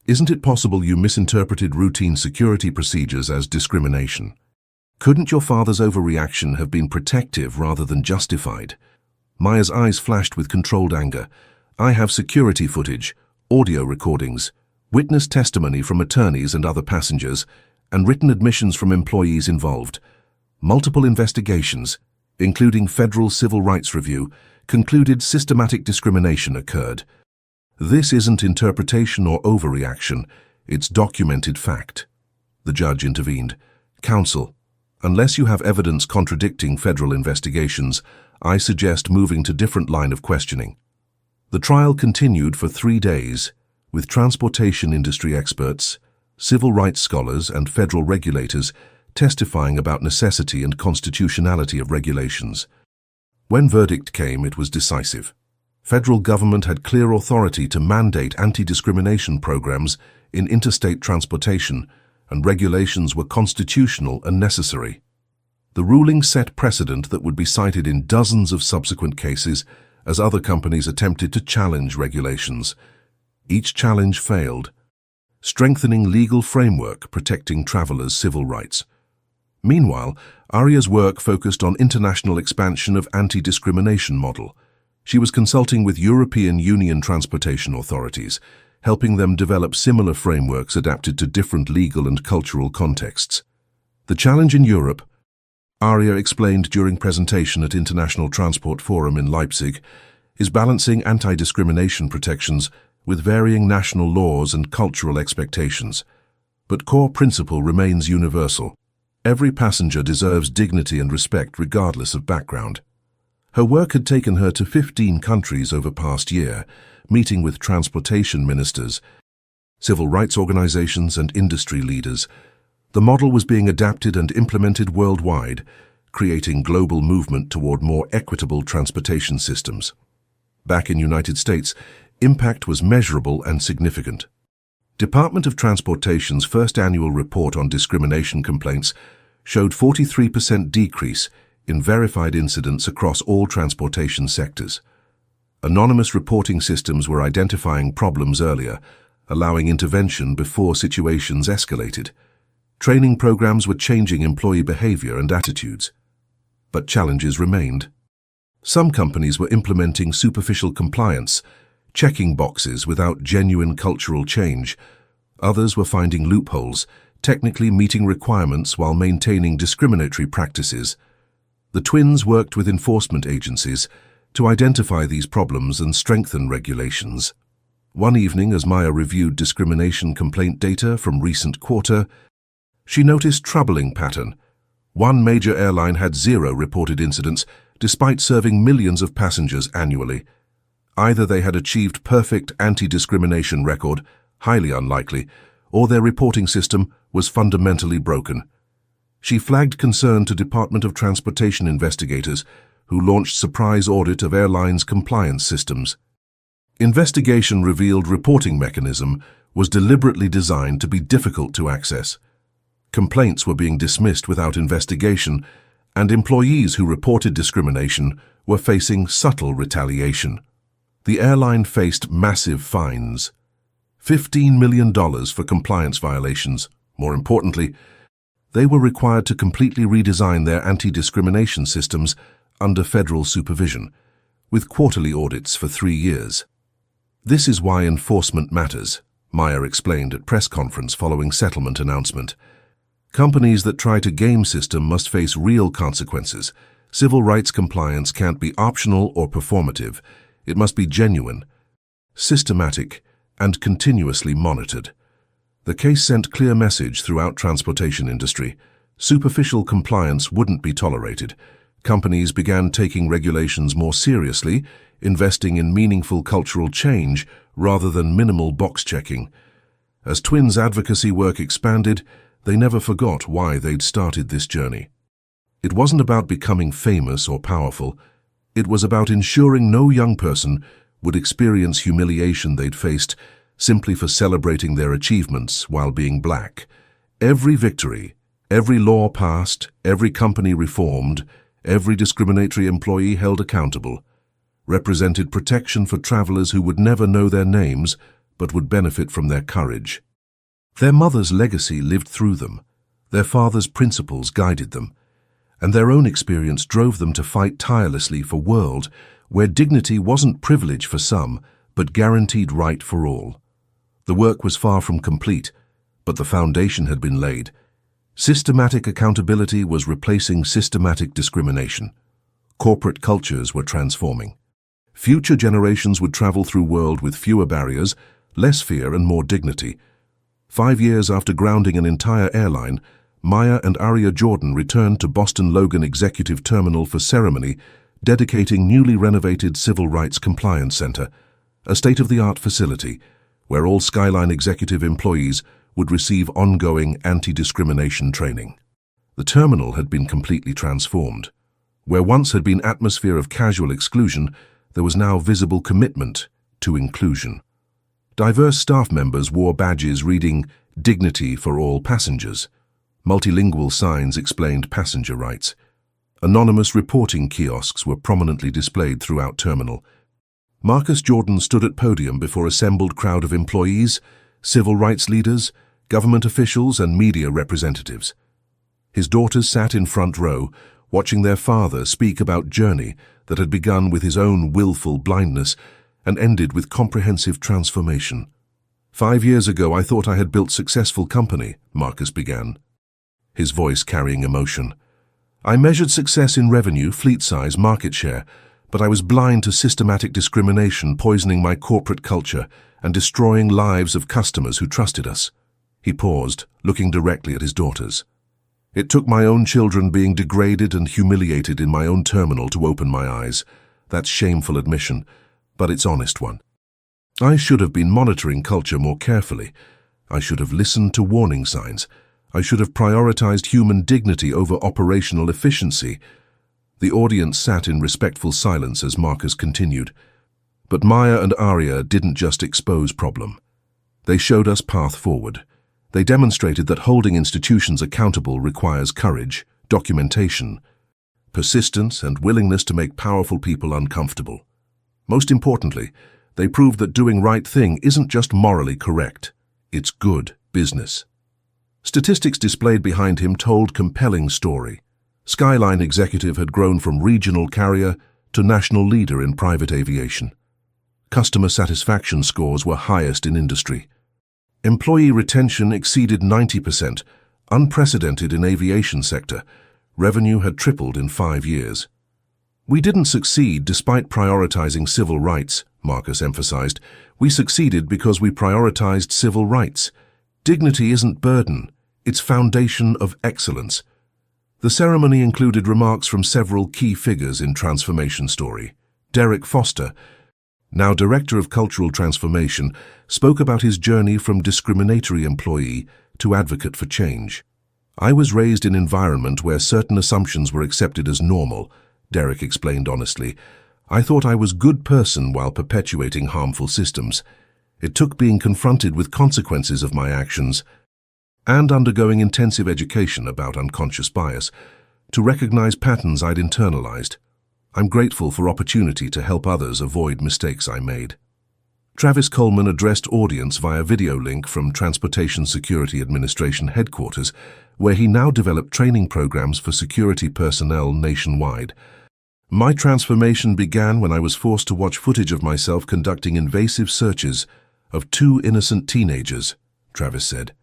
Isn't it possible you misinterpreted routine security procedures as discrimination? Couldn't your father's overreaction have been protective rather than justified? Maya's eyes flashed with controlled anger. I have security footage, audio recordings, witness testimony from attorneys and other passengers, and written admissions from employees involved. Multiple investigations, including Federal Civil Rights Review, concluded systematic discrimination occurred. This isn't interpretation or overreaction, it's documented fact. The judge intervened. Counsel, unless you have evidence contradicting federal investigations, I suggest moving to different line of questioning. The trial continued for 3 days, with transportation industry experts, civil rights scholars, and federal regulators testifying about necessity and constitutionality of regulations. When verdict came, it was decisive. Federal government had clear authority to mandate anti-discrimination programs in interstate transportation, and regulations were constitutional and necessary. The ruling set precedent that would be cited in dozens of subsequent cases as other companies attempted to challenge regulations. Each challenge failed, strengthening legal framework protecting travelers' civil rights. Meanwhile, Aria's work focused on international expansion of anti-discrimination model. She was consulting with European Union transportation authorities, helping them develop similar frameworks adapted to different legal and cultural contexts. The challenge in Europe, Aria explained during presentation at International Transport Forum in Leipzig, is balancing anti-discrimination protections with varying national laws and cultural expectations. But core principle remains universal. Every passenger deserves dignity and respect regardless of background. Her work had taken her to 15 countries over past year, meeting with transportation ministers, civil rights organizations, and industry leaders. The model was being adapted and implemented worldwide, creating global movement toward more equitable transportation systems. Back in United States, impact was measurable and significant. Department of Transportation's first annual report on discrimination complaints showed 43% decrease in verified incidents across all transportation sectors. Anonymous reporting systems were identifying problems earlier, allowing intervention before situations escalated. Training programs were changing employee behavior and attitudes. But challenges remained. Some companies were implementing superficial compliance, checking boxes without genuine cultural change. Others were finding loopholes, technically meeting requirements while maintaining discriminatory practices. The twins worked with enforcement agencies to identify these problems and strengthen regulations. One evening, as Maya reviewed discrimination complaint data from recent quarter, she noticed troubling pattern. One major airline had 0 reported incidents, despite serving millions of passengers annually. Either they had achieved perfect anti-discrimination record, highly unlikely, or their reporting system was fundamentally broken. She flagged concern to Department of Transportation investigators, who launched surprise audit of airlines' compliance systems. Investigation revealed reporting mechanism was deliberately designed to be difficult to access. Complaints were being dismissed without investigation, and employees who reported discrimination were facing subtle retaliation. The airline faced massive fines. $15 million for compliance violations. More importantly, they were required to completely redesign their anti-discrimination systems under federal supervision, with quarterly audits for 3 years. This is why enforcement matters, Maya explained at press conference following settlement announcement. Companies that try to game system must face real consequences. Civil rights compliance can't be optional or performative. It must be genuine, systematic, and continuously monitored. The case sent clear message throughout transportation industry. Superficial compliance wouldn't be tolerated. Companies began taking regulations more seriously, investing in meaningful cultural change rather than minimal box checking. As twins' advocacy work expanded, they never forgot why they'd started this journey. It wasn't about becoming famous or powerful. It was about ensuring no young person would experience humiliation they'd faced simply for celebrating their achievements while being black. Every victory, every law passed, every company reformed, every discriminatory employee held accountable, represented protection for travelers who would never know their names but would benefit from their courage. Their mother's legacy lived through them, their father's principles guided them, and their own experience drove them to fight tirelessly for a world where dignity wasn't privilege for some, but guaranteed right for all. The work was far from complete, but the foundation had been laid. Systematic accountability was replacing systematic discrimination. Corporate cultures were transforming. Future generations would travel through a world with fewer barriers, less fear and more dignity. 5 years after grounding an entire airline, Maya and Aria Jordan returned to Boston Logan Executive Terminal for ceremony, dedicating newly renovated Civil Rights Compliance Center, a state-of-the-art facility where all Skyline executive employees would receive ongoing anti-discrimination training. The terminal had been completely transformed. Where once had been atmosphere of casual exclusion, there was now visible commitment to inclusion. Diverse staff members wore badges reading "Dignity for all passengers." Multilingual signs explained passenger rights. Anonymous reporting kiosks were prominently displayed throughout terminal. Marcus Jordan stood at podium before assembled crowd of employees, civil rights leaders, government officials, and media representatives. His daughters sat in front row, watching their father speak about journey that had begun with his own willful blindness and ended with comprehensive transformation. 5 years ago, I thought I had built successful company, Marcus began, his voice carrying emotion. I measured success in revenue, fleet size, market share, but I was blind to systematic discrimination poisoning my corporate culture and destroying lives of customers who trusted us. He paused, looking directly at his daughters. It took my own children being degraded and humiliated in my own terminal to open my eyes. That's shameful admission, but it's honest one. I should have been monitoring culture more carefully. I should have listened to warning signs. I should have prioritized human dignity over operational efficiency. The audience sat in respectful silence as Marcus continued. But Maya and Aria didn't just expose problem. They showed us path forward. They demonstrated that holding institutions accountable requires courage, documentation, persistence, and willingness to make powerful people uncomfortable. Most importantly, they proved that doing right thing isn't just morally correct. It's good business. Statistics displayed behind him told compelling story. Skyline executive had grown from regional carrier to national leader in private aviation. Customer satisfaction scores were highest in industry. Employee retention exceeded 90%, unprecedented in aviation sector. Revenue had tripled in 5 years. We didn't succeed despite prioritizing civil rights, Marcus emphasized. We succeeded because we prioritized civil rights. Dignity isn't burden, it's foundation of excellence. The ceremony included remarks from several key figures in transformation story. Derek Foster, now Director of Cultural Transformation, spoke about his journey from discriminatory employee to advocate for change. I was raised in an environment where certain assumptions were accepted as normal, Derek explained honestly. I thought I was a good person while perpetuating harmful systems. It took being confronted with consequences of my actions and undergoing intensive education about unconscious bias to recognize patterns I'd internalized. I'm grateful for opportunity to help others avoid mistakes I made. Travis Coleman addressed audience via video link from Transportation Security Administration headquarters, where he now developed training programs for security personnel nationwide. My transformation began when I was forced to watch footage of myself conducting invasive searches of 2 innocent teenagers, Travis said.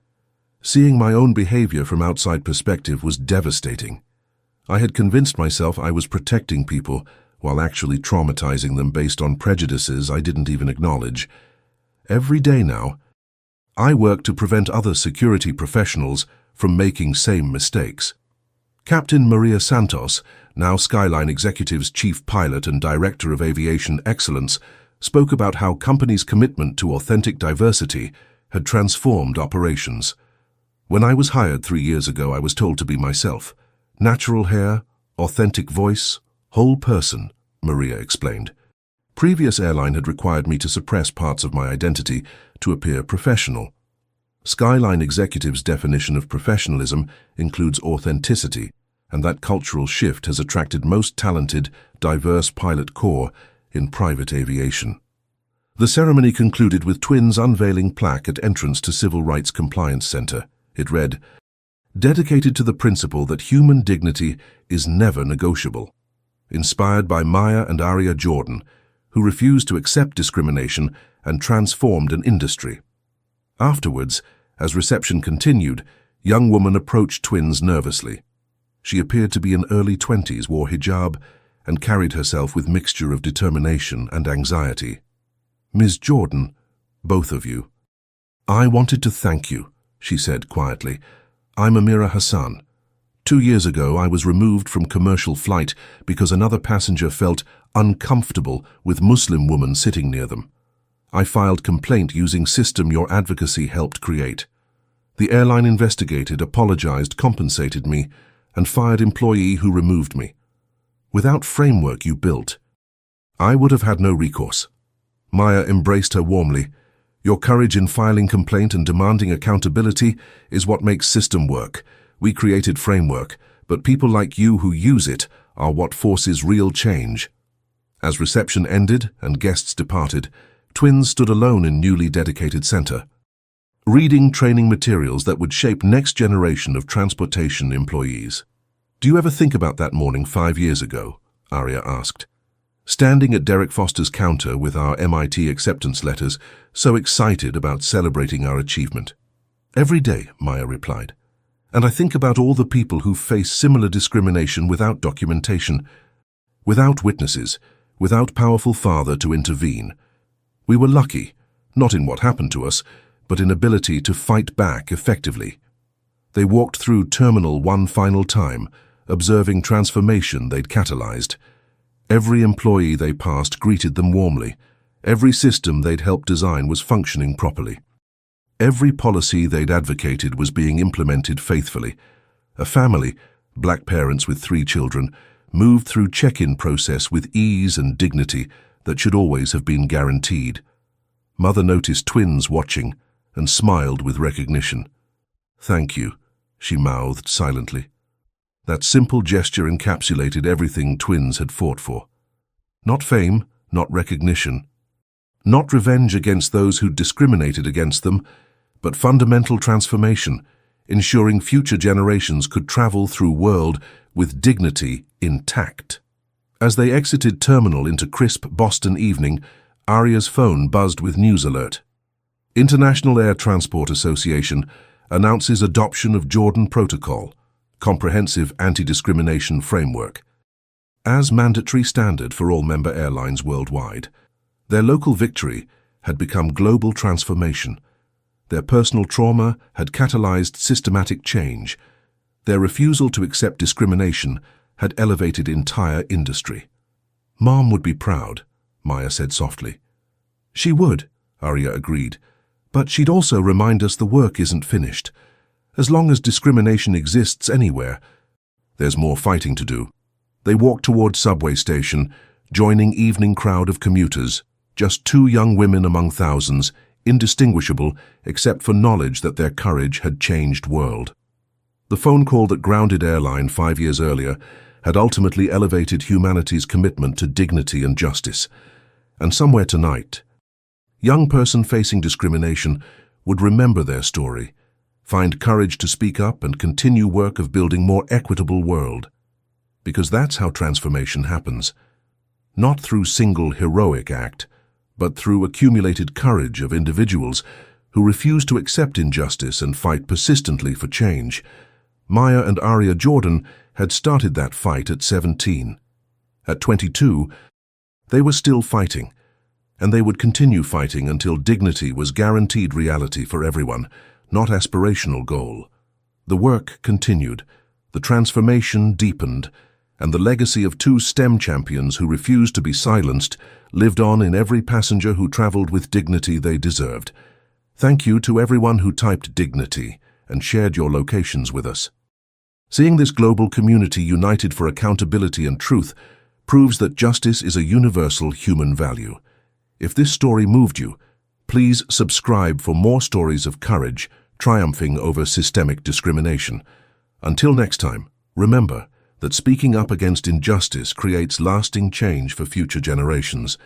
Seeing my own behavior from outside perspective was devastating. I had convinced myself I was protecting people while actually traumatizing them based on prejudices I didn't even acknowledge. Every day now, I work to prevent other security professionals from making same mistakes. Captain Maria Santos, now Skyline Executive's Chief Pilot and Director of Aviation Excellence, spoke about how companies' commitment to authentic diversity had transformed operations. When I was hired 3 years ago, I was told to be myself. Natural hair, authentic voice, whole person, Maria explained. Previous airline had required me to suppress parts of my identity to appear professional. Skyline Executive's definition of professionalism includes authenticity, and that cultural shift has attracted most talented, diverse pilot corps in private aviation. The ceremony concluded with twins unveiling plaque at entrance to Civil Rights Compliance Center. It read, "Dedicated to the principle that human dignity is never negotiable." Inspired by Maya and Aria Jordan, who refused to accept discrimination and transformed an industry. Afterwards, as reception continued, young woman approached twins nervously. She appeared to be in early 20s, wore hijab, and carried herself with mixture of determination and anxiety. "Ms. Jordan, both of you. I wanted to thank you," she said quietly. "I'm Amira Hassan. 2 years ago, I was removed from commercial flight because another passenger felt uncomfortable with Muslim woman sitting near them. I filed complaint using system your advocacy helped create. The airline investigated, apologized, compensated me, and fired employee who removed me. Without framework you built, I would have had no recourse." Maya embraced her warmly. "Your courage in filing complaint and demanding accountability is what makes system work. We created framework, but people like you who use it are what forces real change." As reception ended and guests departed, twins stood alone in newly dedicated center, reading training materials that would shape next generation of transportation employees. "Do you ever think about that morning 5 years ago?" Aria asked. "Standing at Derek Foster's counter with our MIT acceptance letters, so excited about celebrating our achievement." "Every day," Maya replied. "And I think about all the people who face similar discrimination without documentation, without witnesses, without powerful father to intervene. We were lucky, not in what happened to us, but in ability to fight back effectively. They walked through terminal one final time, observing transformation they'd catalyzed. Every employee they passed greeted them warmly. Every system they'd helped design was functioning properly. Every policy they'd advocated was being implemented faithfully. A family, black parents with 3 children, moved through check-in process with ease and dignity that should always have been guaranteed. Mother noticed twins watching and smiled with recognition. "Thank you," she mouthed silently. That simple gesture encapsulated everything twins had fought for. Not fame, not recognition, not revenge against those who discriminated against them, but fundamental transformation, ensuring future generations could travel through world with dignity intact. As they exited terminal into crisp Boston evening, Aria's phone buzzed with news alert. International Air Transport Association announces adoption of Jordan Protocol, comprehensive anti-discrimination framework, as mandatory standard for all member airlines worldwide. Their local victory had become global transformation. Their personal trauma had catalyzed systematic change. Their refusal to accept discrimination had elevated entire industry. Mom would be proud, Maya said softly. She would, Aria agreed, but she'd also remind us the work isn't finished. As long as discrimination exists anywhere, there's more fighting to do. They walked toward subway station, joining evening crowd of commuters, just two young women among thousands, indistinguishable except for knowledge that their courage had changed world. The phone call that grounded Airline 5 years earlier had ultimately elevated humanity's commitment to dignity and justice. And somewhere tonight, young person facing discrimination would remember their story, find courage to speak up and continue work of building more equitable world. Because that's how transformation happens. Not through single heroic act, but through accumulated courage of individuals who refuse to accept injustice and fight persistently for change. Maya and Aria Jordan had started that fight at 17. At 22, they were still fighting, and they would continue fighting until dignity was guaranteed reality for everyone, not aspirational goal. The work continued, the transformation deepened, and the legacy of two STEM champions who refused to be silenced lived on in every passenger who traveled with dignity they deserved. Thank you to everyone who typed dignity and shared your locations with us. Seeing this global community united for accountability and truth proves that justice is a universal human value. If this story moved you, please subscribe for more stories of courage triumphing over systemic discrimination. Until next time, remember that speaking up against injustice creates lasting change for future generations.